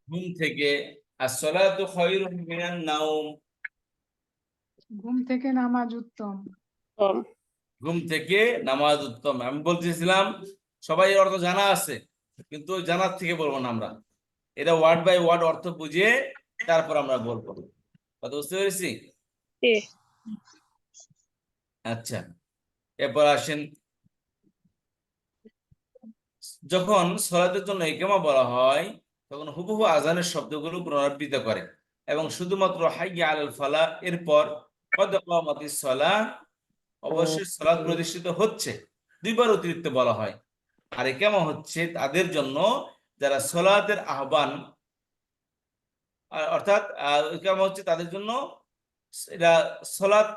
ঘুম থেকে। আসসালাতু খায়রুম মিনান নাওম, ঘুম থেকে নামাজ উত্তম। ঘুম থেকে নামাজ উত্তম। আমি বলতেছিলাম সবাই এর অর্থ জানা আছে, কিন্তু জানার থেকে বলবো না আমরা, এটা ওয়ার্ড বাই ওয়ার্ড অর্থ বুঝিয়ে তারপর আমরা বলবো। কথা বুঝতে পেরেছি? আচ্ছা, এরপর আসেন, যখন সালাতের জন্য ইকামা বলা হয়, তখন হুবহু আজানের শব্দগুলো পুনরাবৃত্তি করে। এবং শুধুমাত্র হাইয়া আলাল ফালাহ এরপর কদ কামাতিস সালাহ অবশ্যই সালাত প্রতিষ্ঠিত হচ্ছে, দুইবার অতিরিক্ত বলা হয়। আর কেমন হচ্ছে তাদের জন্য যারা সালাতের আহ্বান, অর্থাৎ কেমন হচ্ছে তাদের জন্য, এটা সালাত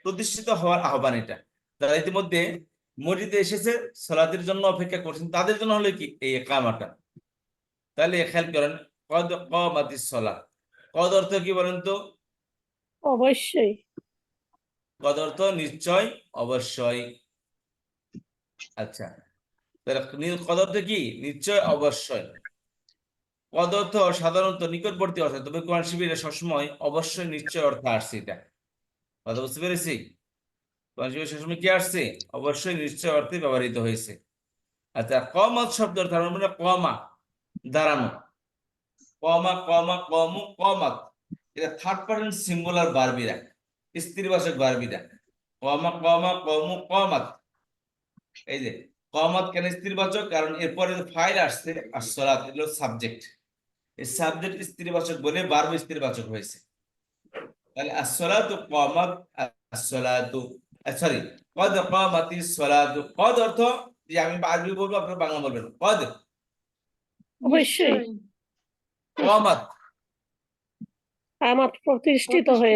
প্রতিষ্ঠিত হওয়ার আহ্বান। এটা যারা ইতিমধ্যে মসজিদে এসেছে সালাতের জন্য অপেক্ষা করছেন তাদের জন্য হলো কি এই ইকামাটা। তাহলে খেয়াল করেন কদ কামাতিস সালাহ, কদ অর্থ কি বলেন তো? অবশ্যই। কদ অর্থ নিশ্চয়, অবশ্যই। আচ্ছা, তাহলে কদ অর্থ কি? নিশ্চয়, অবশ্যই। পদ অর্থ সাধারণত নিকটবর্তী অর্থ, তবে কোরআন শিবিরে সবসময় অবশ্যই নিশ্চয় অর্থ আসছে। এটা কথা বুঝতে পেরেছি? কোরআন শিবিরে সবসময় কি আসছে? অবশ্যই নিশ্চয় অর্থে ব্যবহৃত হয়েছে। আচ্ছা, কমাত শব্দ অর্থ মানে কমা, দাঁড়ানো। কমা কমা কম কমাত, এটা থার্ড পারসন সিঙ্গুলার ভার্বিরা, স্ত্রীবাচক ভার্বিরা। কমা কমা কম কমাত, এই যে কমাত কেন স্ত্রীবাচক? কারণ এরপরে ফাইল আসছে আর সলাত এগুলো সাবজেক্ট, এই সাবজেক্ট স্ত্রীবাচক বলে ভার্ব স্ত্রীবাচক হয়েছে। তাহলে as-salatu qamat, as-salatu সরি কদ কামাতিস সালাতু, কদ অর্থ যে আমি আরবি বলবো আপনারা বাংলা বলবেন। কদ অবশ্যই। কামাত আমার প্রতিষ্ঠিত হয়ে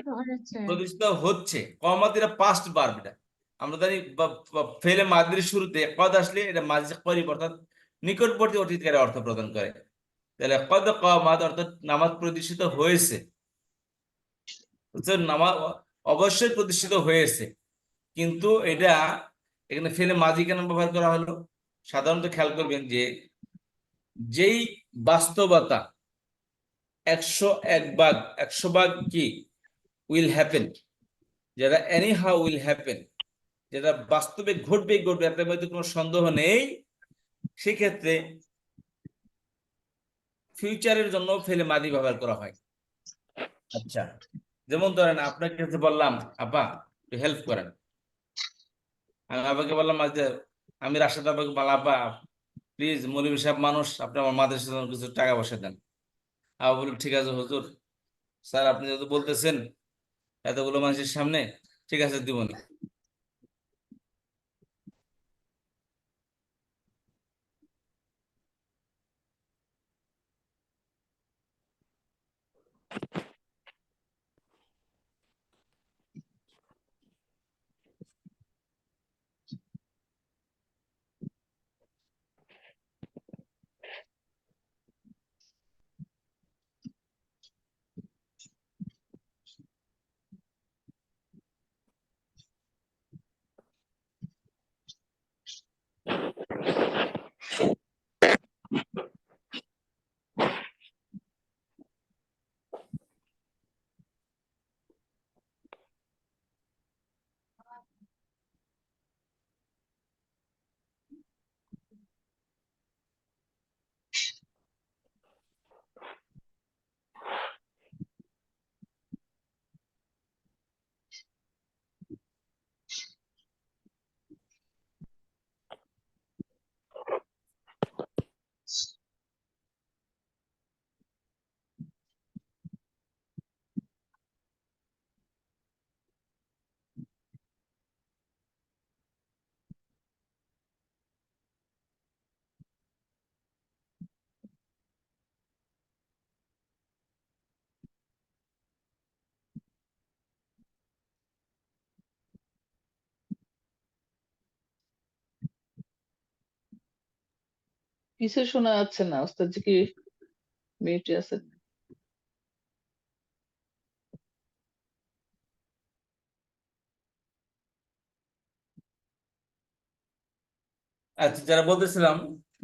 প্রতিষ্ঠিত হচ্ছে। কামাত এটা পাস্ট ভার্ব। এটা আমরা জানি ফেলে মাদির শুরুতে কদ আসলে এটা মাঝে করিব অর্থাৎ নিকটবর্তী অতীতকালে অর্থ প্রদান করে। তাহলে কদ কামাত অর্থাৎ নামাজ প্রতিষ্ঠিত হয়েছে, নামাজ অবশ্যই প্রতিষ্ঠিত হয়েছে। কিন্তু এটা এখানে ফেলে মাঝি কেন ব্যবহার করা হলো? সাধারণত খেয়াল করবেন যে যেই বাস্তবতা 100 ভাগ কি উইল হ্যাপেন, যেটা এনি হাউ উইল হ্যাপেন, যেটা বাস্তবে ঘটবে এটার মধ্যে কোনো সন্দেহ নেই, সেক্ষেত্রে ফিউচারের জন্য ফেলে মাদি ব্যবহার করা হয়। আচ্ছা, যেমন ধরেন আপনার কাছে বললাম আপা একটু হেল্প করেন, আমি আপাকে বললাম আজ আমি রাশেদ আপাকে বললাম আপা প্লিজ মৌলভী সাহেব মানুষ, আপনি আমার মাদ্রাসার জন্য কিছু টাকা পয়সা দেন। আপা বলল ঠিক আছে হুজুর, স্যার আপনি যেহেতু বলতেছেন এতগুলো মানুষের সামনে, ঠিক আছে দিব না। কিছু শোনা যাচ্ছে না, ওস্তাদ জি কি মিউটে আছেন? আচ্ছা, যারা বলতেছিলাম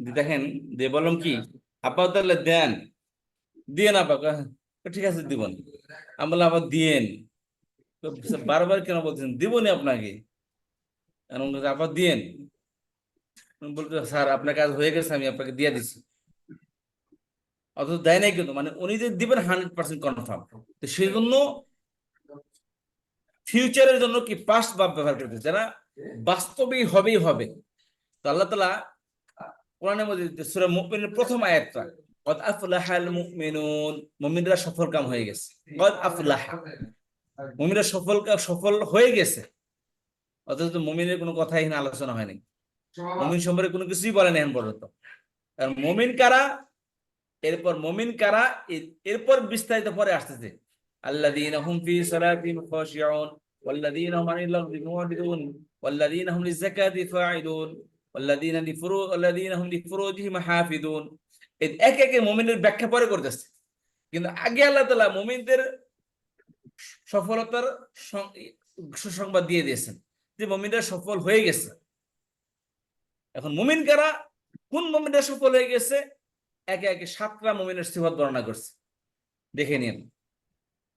যে দেখেন যে বললাম কি আপা তাহলে দেন, দিয়েন আপা, ঠিক আছে দিব না। আমি বললাম আপা দিয়েন, তো বারবার কেন বলছেন দিবনি আপনাকে? আপা দিয়েন, বলতে স্যার আপনার কাজ হয়ে গেছে আমি আপনাকে দিয়ে দিচ্ছি, অথচ দেয় নাই কিন্তু, মানে উনি যে দিবেন 100% কনফার্ম। তো সেই জন্য ফিউচারের জন্য কি পাস্ট ভার্ব ব্যবহার করতে, যারা বাস্তবেই হবে। তো আল্লাহ তাআলা কোরআনের মধ্যে সূরা মুমিনের প্রথম আয়াতটা কদ আফলাহাল মুমিনুন, মুমিনরা সফল কাম হয়ে গেছে। কদ আফলাহা, মুমিনরা সফল হয়ে গেছে। অথচ মুমিনের কোনো কথাই এখানে আলোচনা হয়নি, মুমিন সম্পর্কে কোনো কিছুই বলেন এখন পর্যন্ত। আর মুমিন কারা, এরপর মুমিন কারা, এরপর বিস্তারিত পরে আসতেছে। আল্লাযীনা হুম ফি সালাতিহিম খাশিউন ওয়াল্লাযীনা হুম আনিল লাগবি মুরিদুন ওয়াল্লাযীনা হুম লিযাকাতি ফাঈলুন ওয়াল্লাযীনা হুম লিফুরুজিহিম হাফিজুন। এক একে মুমিনের ব্যাখ্যা পরে করতেছে, কিন্তু আগে আল্লাহ তাআলা মুমিনদের সফলতার সুসংবাদ দিয়ে দিয়েছেন যে মুমিনরা সফল হয়ে গেছে। এখন মুমিন কারা, কোন মুমিনরা সফল হয়ে গেছে, একে একে 7টা মুমিনের সিফাত বর্ণনা করছে। দেখে নিন,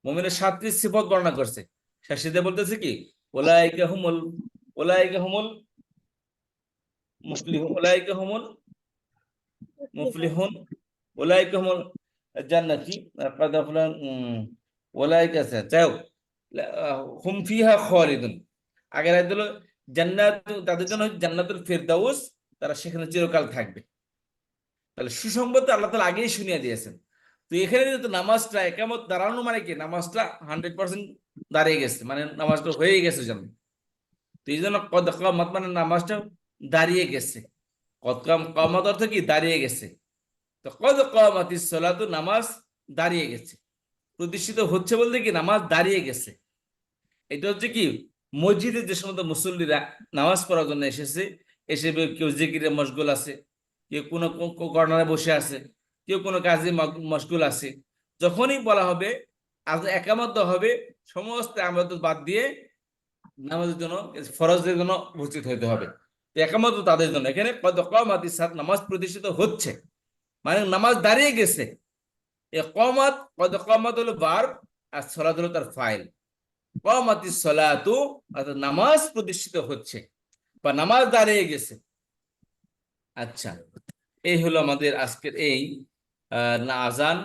মুমিনের 7টি সিফাত বর্ণনা করছে। শেষে বলতেছে কি, উলাইকা হুমুল মুফলিহুন উলাইকা হুমুল মুফলিহুন উলাইকা হুমুল জান্নাতি ক্বাদ আফলাহ উলাইকা যাও হুম ফিহা খালিদুন। আগের আয়াত হলো জান্নাত, তাদের জন্য জান্নাতুল ফিরদাউস, তারা সেখানে চিরকাল থাকবে। তাহলে সুসংবাদ আল্লাহ তাআলা আগেই শুনিয়ে দিয়েছেন। তো এখানে যেহেতু নামাজটা একামত দাঁড়ানো মানে কি, নামাজটা 100% দাঁড়িয়ে গেছে, মানে নামাজটা হয়ে গেছে জন্য। তো এই জন্য কদ কামাত মানে নামাজটা দাঁড়িয়ে গেছে। কদ কামাত অর্থ কি, দাঁড়িয়ে গেছে। তো কদ কামাতিস সালাতু, নামাজ দাঁড়িয়ে গেছে। প্রতিষ্ঠিত হচ্ছে বলতে কি, নামাজ দাঁড়িয়ে গেছে। এটা হচ্ছে কি, মসজিদে যে সমস্ত মুসল্লিরা নামাজ পড়ার জন্য এসেছে, এসে কেউ জিকিরে মশগুল আছে, কেউ কোনো কর্নারে বসে আছে, কেউ কোনো কাজে মশগুল আছে, যখনই বলা হবে একামত দেওয়া হবে, সমস্ত আমাদের বাদ দিয়ে নামাজের জন্য, ফরজের জন্য উপস্থিত হইতে হবে। একামত তাদের জন্য। এখানে কদ কামাতিস সালাত, নামাজ প্রতিষ্ঠিত হচ্ছে মানে নামাজ দাঁড়িয়ে গেছে। ইকামাত, কদ কামাত হলো ভার্ব, আর সালাত হলো তার ফাইল। কামাতিস সালাতু অর্থাৎ নামাজ প্রতিষ্ঠিত হচ্ছে বা নামাজ দাঁড়িয়ে গেছে। আচ্ছা, এই হলো আমাদের আজকের এই আযান,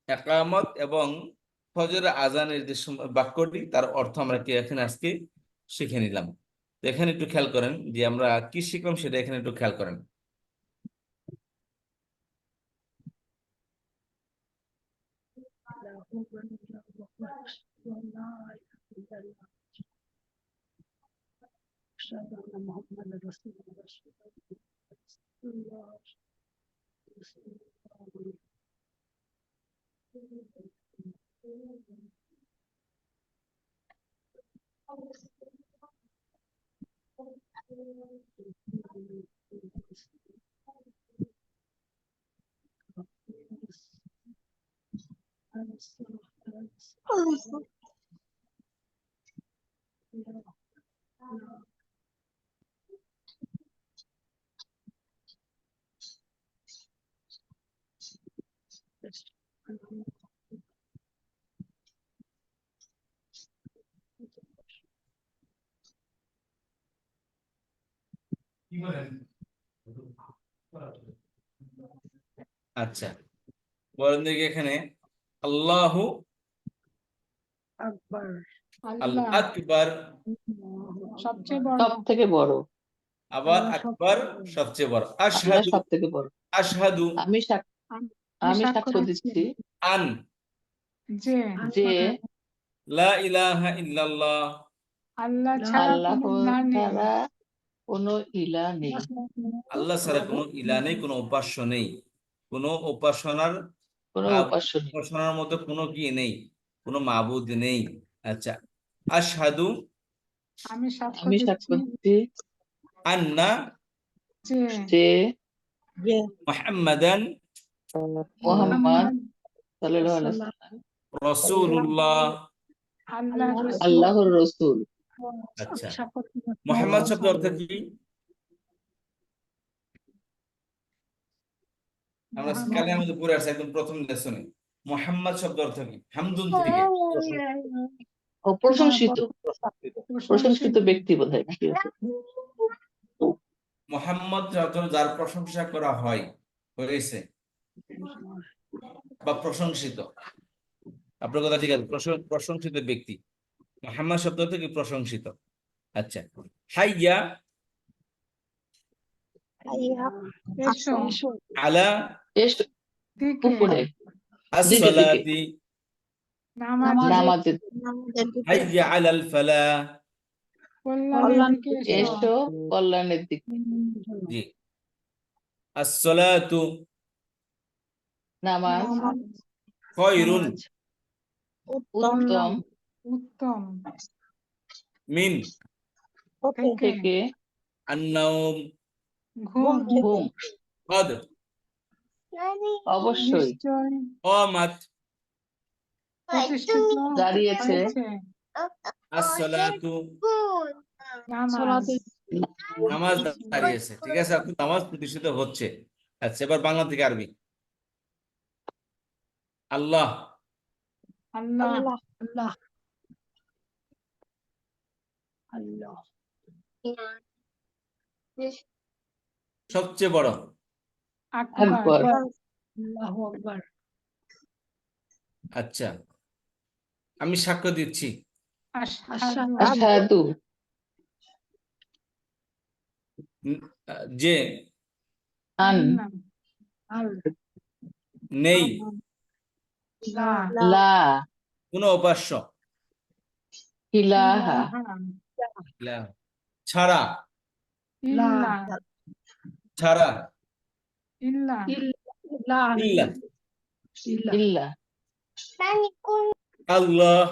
ইকামত এবং ফজরের আযানের যে বাক্যটি, তার অর্থ আমরা কি এখানে আজকে শিখে নিলাম। তো এখানে একটু খেয়াল করেন যে আমরা কি শিখলাম, সেটা এখানে একটু খেয়াল করেন। আচ্ছা, বলেন দেখি এখানে আল্লাহু আকবার, আল আল্লাহ আকবার, সবচেয়ে বড়, সব থেকে বড়, আবার আল্লাহ আকবার সবচেয়ে বড়। সবচেয়ে বড়। আল্লাহ আশহাদু, সব থেকে বড়। আশহাদু আমি আমি সাক্ষ্য দিচ্ছি আন যে যে লা ইলাহা ইল্লাল্লাহ, আল্লাহ ছাড়া আল্লাহ কোনো ইলাহ নেই। ছাড়া কোনো ইলাহ নেই, আল্লাহ ছাড়া কোনো ইলাহ নেই, কোনো উপাস্য নেই, কোনো উপাসনার কোনো উপাস্য নেই। উপাসনার মতো কোনো কি নেই, কোনো মাবুদ নেই। আচ্ছা, আশহাদু আমি সাক্ষ্য আমি সাক্ষ্য দিচ্ছি দিচ্ছি আন্না যে যে মুহাম্মাদান মুহাম্মদ মুহাম্মদ সাল্লাল্লাহু আলাইহি ওয়াসাল্লাম রাসূলুল্লাহ। আল্লাহর রাসূল। আচ্ছা, মুহাম্মদ শব্দের অর্থ কি? আমরা কালে আমাদের পড়ে আসছে একদম প্রথম লেসনে। মুহাম্মদ শব্দের অর্থ কি? হামদুন থেকে ও প্রশংসিত, প্রশংসিত ব্যক্তি বোধহয় নাকি? মুহাম্মদ যার প্রশংসা করা হয়, হয়েছে বা প্রশংসিত। আপনার কথা ঠিক আছে, প্রশংসিত ব্যক্তি। মুহাম্মদ শব্দ থেকে প্রশংসিত। আচ্ছা, হাইয়া এসো আলা এসো দিকে উপরে আসসালাতি নামাজে নামাজের নামাজের দিকে হাইয়া আলাল ফালাহ কল্যাণের দিকে এসো এসো কল্যাণের দিকে জি আসসালাতু নামাজ খায়রুন উত্তম উত্তম উত্তম মিন থেকে থেকে আন-নাওম ঘুম ঘুম কদ অবশ্যই নিশ্চয় কামাত প্রতিষ্ঠিত দাঁড়িয়েছে হয়েছে আসসালাতু নামাজ নামাজ দাঁড়িয়েছে ঠিক আছে আপনি নামাজ প্রতিষ্ঠিত হচ্ছে আচ্ছা এবার বাংলা থেকে আরবি আল্লাহ আল্লাহ আল্লাহ আল্লাহ সবচেয়ে বড় আকবার আকবর আল্লাহু আকবার আচ্ছা আমি সাক্ষ্য দিচ্ছি আশহাদু আশহাদু যে আন আল নেই লা লা কোনো উপাস্য ইলাহা ইলাহ ছাড়া ইল্লা ছাড়া ইল্লা ইল্লা ইল্লা আল্লাহ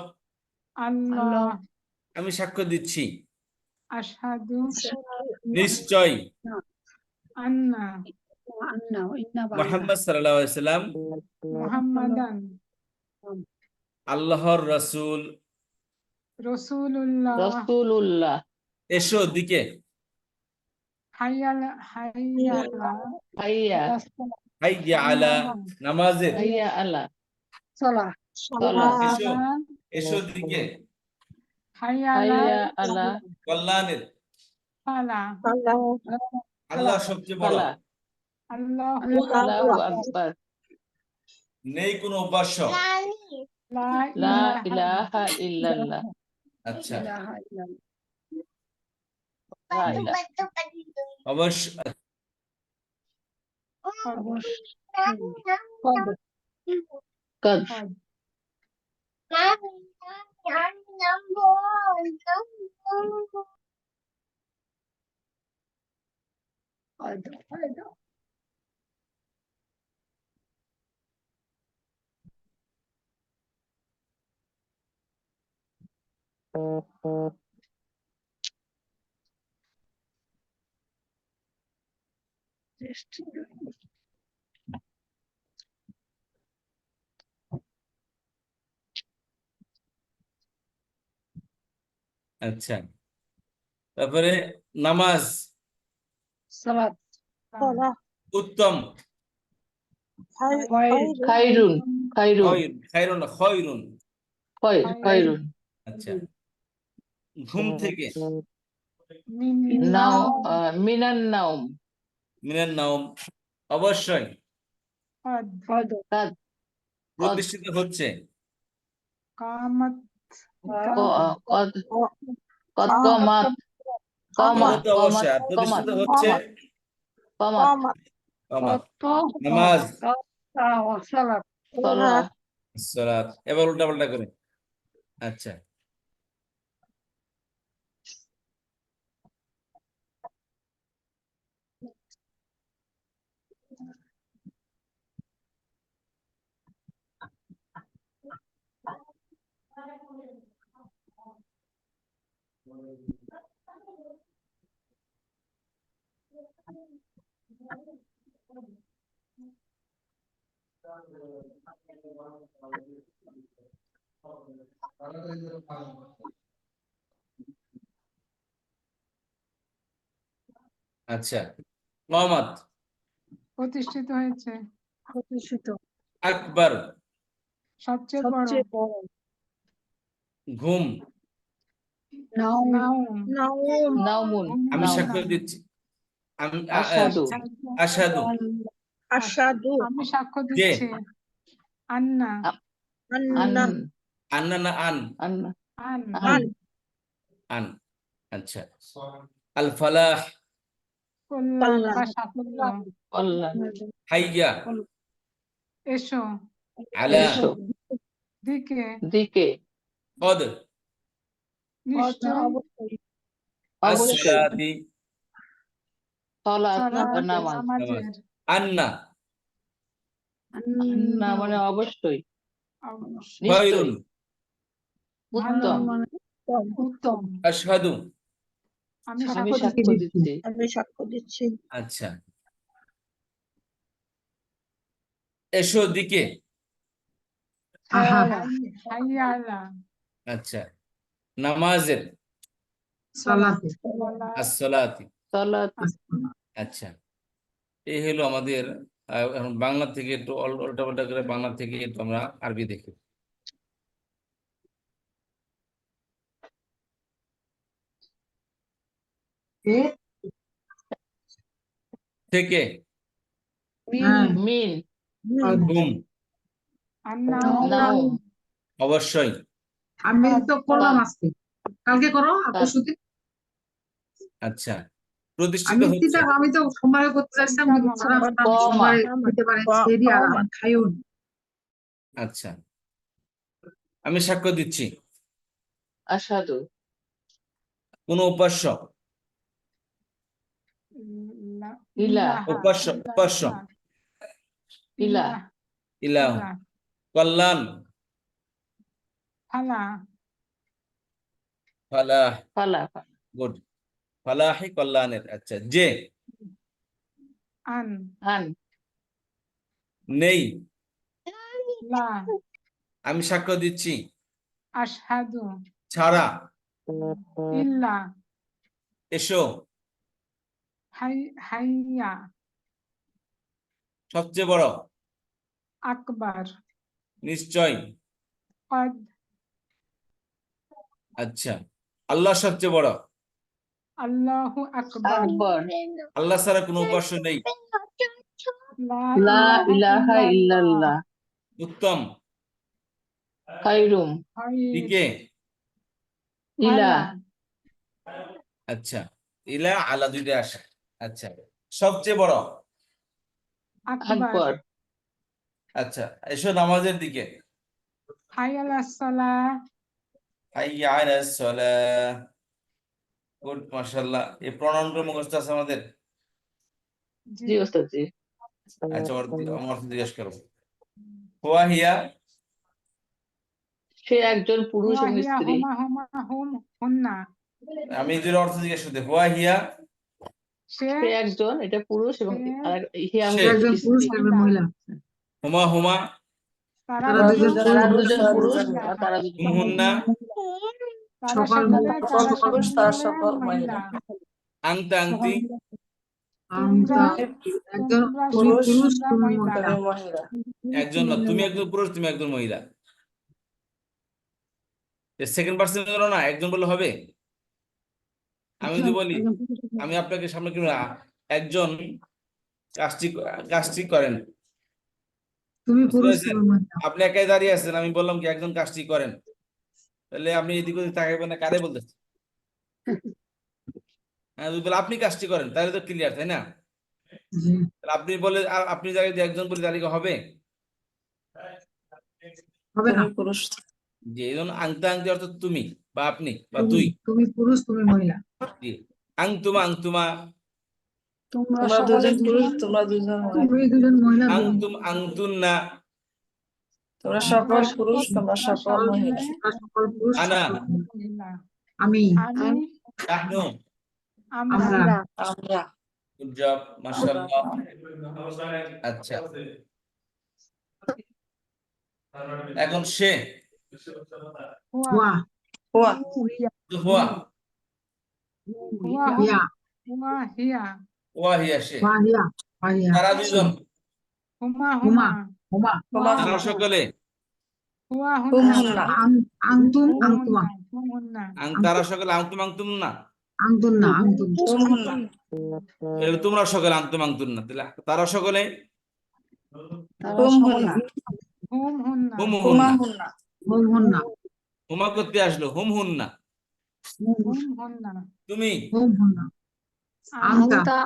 আল্লাহ আমি সাক্ষ্য দিচ্ছি আশহাদু নিশ্চয় আন্না মুহাম্মদ সাল্লাল্লাহু আলাইহি সাল্লাম মুহাম্মাদান আল্লাহর রাসূল রাসূলুল্লাহ রাসূলুল্লাহ এসো দিকে হাইয়ালা হাইয়া হাইয়া আলা নামাজের হাইয়া আলা সালাহ সালাহ এসো এসো দিকে হাইয়ালা হাইয়া আলা কল্যাণের ফালাহ আল্লাহ সবচেয়ে বড় ফালাহ আল্লাহু আল্লাহু আকবার নেই কোনো উপাস্য লা লা ইলাহা ইলাহা ইল্লাল্লাহ আচ্ছা লা ইলাহা অবশ্য কদ আচ্ছা তারপরে নামাজ সালাত উত্তম খায়রুন খায়রুন খায়রুন খায়রুন খায়রুন আচ্ছা ঘুম থেকে নাও মিনান নাওম মিনান নাওম অবশ্যই কাদ প্রতিষ্ঠিত হচ্ছে কামাত কদ কদ কমাত আমাদের তো অবশ্যই আর কমাত প্রতিষ্ঠিত হচ্ছে কমাত কমাত নামাজ সালাত সালাহ সালাত এবার উল্টা পাল্টা করে আচ্ছা আচ্ছা কমাত প্রতিষ্ঠিত হয়েছে আকবার সবচেয়ে বড় ঘুম নাউম নাওমুন আমি নাওম সাক্ষ্য দিচ্ছি আমি আশহাদু আশহাদু আশহাদু আমি সাক্ষ্য দিচ্ছি আন্না আন আন্না না আন আন আন আন আন আচ্ছা আল ফালাহ কল্যাণ বা সাফল্য কল্যাণ হাইয়া এসো, আলা এসো, দিকে, দিকে, কদ নিশ্চয়, অবশ্যই অবশ্যই, আসসালাতি সালাত বা সালাত নামাজ, নামাজের, আন্না না মানে অবশ্যই, অবশ্যই, খায়রুন নিশ্চয়ই, ভালো, উত্তম, উত্তম, আশহাদু আমি আমি সাক্ষ্য সাক্ষ্য দিচ্ছি, আমি সাক্ষ্য দিচ্ছি। আচ্ছা এসো দিকে আহা হাইয়া আলা আচ্ছা নামাজের সালাতে সালাত, আসসালাতি সালাত, আচ্ছা এই হলো আমাদের এখন বাংলা থেকে একটু উল্টাপাল্টা করে বাংলা থেকে একটু আমরা আরবি দেখি এ থেকে হ্যাঁ মিন, হুম আন্নাহু, নাউম, অবশ্যই আমি তো করলাম আজকে, কালকে করো আর তার- পরশুদিন। আচ্ছা প্রতিষ্ঠিত আমি হচ্ছে আমি তো সোমবারে করতে চাইছিলাম, কিন্তু ছাড়া আমি কমা, সোমবারে দিতে পারি সেরি আর আমার খাইউন। আচ্ছা আমি সাক্ষ্য দিচ্ছি আশহাদু, কোন উপাস্য ইলাহ, উপাস্য উপাস্য ইলাহ, ইলাহ কল্যাণ ফালা, ফালাহ ফালা, গুড ফালাহি কল্যাণের আচ্ছা যে আন, আন, নেই লা, আমি সাক্ষ্য দিচ্ছি আশহাদু, ছাড়া ইল্লা, এসো হাইয়া, সবচেয়ে বড় আকবার, নিশ্চয় কদ, আচ্ছা আল্লাহ সবচেয়ে বড় আল্লাহু আকবার, আকবর, আল্লাহ ছাড়া কোনো উপাস্য নেই লা লা ইলাহা ইল্লাল্লাহ, ইল্লাল্লাহ, উত্তম খায়রুম, খায়র, দিকে ইলাহ, আচ্ছা ইলা আলা দুইটা আসে আচ্ছা সবচেয়ে বড় আকবার, আকবর, আচ্ছা এসো নামাজের দিকে হাইয়া আলাস সালাহ, হাইয়া আলাস সালাহ গুড মাশাআল্লাহ এই প্রণামগুলো মুখস্থ আছে আমাদের জি ওস্তাদ জি, আচ্ছা আমার অর্থ জিজ্ঞেস করো হুয়া হিয়া সে একজন পুরুষ এবং ওয়াহিয়া স্ত্রী, হুমা হুমা হুম হুন্না, আমি দুইটা অর্থ জিজ্ঞেস করতে হুয়া হিয়া সে, সে একজন, এটা পুরুষ এবং হিয়া সে হলো একজন পুরুষ স্ত্রী, একজন মহিলা, হুমা হুমা তারা তারা দুজন দুজন তারা পুরুষ, দুজন পুরুষ মহিলা, আর তারা দুজন হুম হুন্না তারা সকল সকলে মহিলা, আংতা আংতি আমরা একজন, তোমরা তুমি পুরুষ তোমরা তুমি মহিলা, মহিলা। একজন না তুমি একজন পুরুষ তুমি একজন মহিলা সেকেন্ড পার্সন হলো না একজন বললে হবে আমি যদি বলি আমি আপনাকে সামনে কি একজন কাজটি কাজটি করেন তুমি বুঝতে পুরুষ পেরেছেন? তুমি মহিলা। আপনি একাই দাঁড়িয়ে আছেন আমি বললাম কি একজন কাজটি করেন তাহলে আপনি এদিক ওদিক তাকাবেন না কারে বলতেছেন হ্যাঁ যদি বলে আপনি কাজটি করেন তাহলে তো ক্লিয়ার তাই না জি তাহলে আপনি বলে আপনি জায়গায় যদি একজন বলে তাহলে কি হবে হবে না, যে এই জন্য আংতা আংতি অর্থ তুমি বা আপনি বা তুমি তুই তুমি পুরুষ তুমি মহিলা, জি আংতুমা আংতুমা তোমরা দুজন পুরুষ তোমরা দুজন তুমি দুজন মহিলা, আংতুম আংতুন্না তোমরা সকল পুরুষ তোমরা সকল মহিলা। সকল পুরুষ আনা সকল মহিলা। মহিলা, আমি আমি, নাহনু আমরা, আমরা গুড জব মাশাআল্লাহ আচ্ছা এখন সে হুয়া, ওয়া হুয়া হুয়া হুয়া হিয়া হুয়া হিয়া, ওয়া হিয়া সে ওয়া হিয়া ওয়া হিয়া, তারা দুজন হুমা হুমা হুমা, হুমা তারা সকলে হুয়া হুম হুন্না, হুন্না আন্তুম হুম আন্তুমা, হুন্না, তারা সকলে আংতুম আংতুম না আন্তুম না আন্তুম, হুম হুন্না তোমরা সকলে আংতুম আংতুম না তাহলে তারা সকলে হুম হুন্না হুম হুন্না, হুম হুমা হুন্না হুন্না হোম হন্না, হুমা করতে আসলো হুম হুন্না হুম হুন্না, তুমি হোম হন্না, আংতা আংতা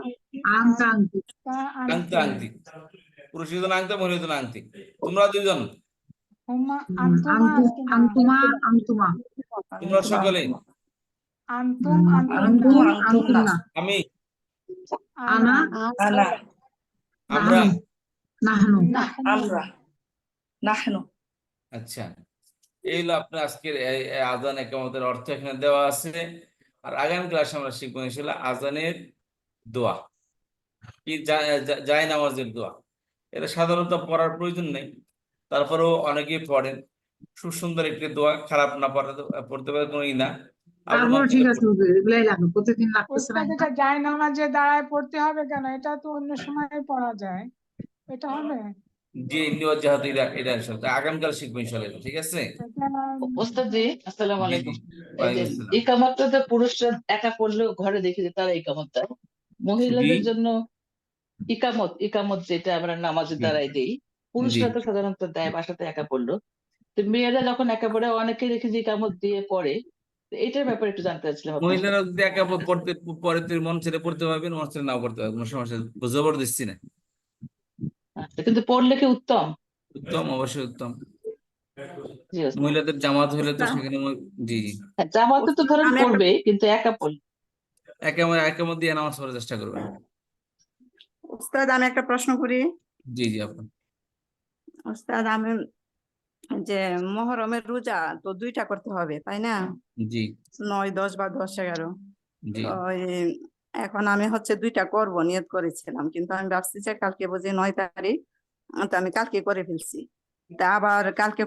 আংতা আংতি, তা আংতা আনতে, আংতি পুরুষ দুজন আংটি, মহিলা দুজন আংটি। তোমরা দুজন, তোমরা সকলে, আমি, আমরা। আচ্ছা, এই হলো আপনার আজকের এই আজান ইকামতের অর্থ এখানে দেওয়া আছে। আর আগামী ক্লাসে আমরা শিখবো ইনশাআল্লাহ আজানের দোয়া কি, যায় নামাজের দোয়া। এটা সাধারণত পড়ার প্রয়োজন নেই, তারপরেও অনেকেই পড়েন। সুন্দর একটি দোয়া, খারাপ না পড়তে পারে কোনো না। ঠিক আছে, এগুলাই লাগবে, প্রতিদিন লাগতেছে না। এটা যায় নামাজে দাঁড়ায় পড়তে হবে কেন? এটা তো অন্য সময় পড়া যায়, এটা হবে। জি নিওয়াজাহাত, এটা ইনশাআল্লাহ আগামীকাল শিখবো ইনশাআল্লাহ, ঠিক আছে? ওস্তাদ জি, আসসালামু জি, আলাইকুম। জি, এই যে ওয়ালাইকুম আসসালাম। ইকামতটা তো পুরুষরা একা পড়লেও ঘরে দেখি যে তারা ইকামত দেয়, মহিলাদের জি, জন্য ইকামত যেটা আমরা নামাজের জি, দ্বারাই দেই, জি। পুরুষরা তো সাধারণত দেয় বাসাতে একা পড়লো। তো মেয়েরা যখন একা পড়ে অনেকে দেখি যে ইকামত দিয়ে পড়ে। তো এটার ব্যাপারে একটু জানতে চাচ্ছিলাম আপনার কাছে। মহিলারা যদি একা পড়তে পরে, তুই মন ছেড়ে পড়তে পারবেন, মন ছেড়ে নাও পড়তে পারবেন, কোনো সমস্যা জবর দিচ্ছি না। আচ্ছা, কিন্তু পড়লে কি উত্তম? উত্তম, অবশ্যই উত্তম। জি ওস্তাদ। মহিলাদের জামাত হলে তো উস্তাদ, সেখানে জি, জি, হ্যাঁ, জামাতে তো ধরেন আমি একটা পড়বে, কিন্তু একা পড়লে। একের মধ্যে নামাজ পড়ার চেষ্টা করবেন। উস্তাদ, আমি একটা প্রশ্ন করি। জি, জি, আপনার। উস্তাদ, আমি যে মুহররমের রোজা তো 2টা করতে হবে, তাই না? জি, 9, 10 বা 10, 11। জি। তো এখন আমি 2টা করব নিয়ত করেছিলাম, কিন্তু আমি ভাবছি যে কালকে বুঝি 9 তারিখ, তো আমি কালকে করে ফেলছি। তা আবার কালকে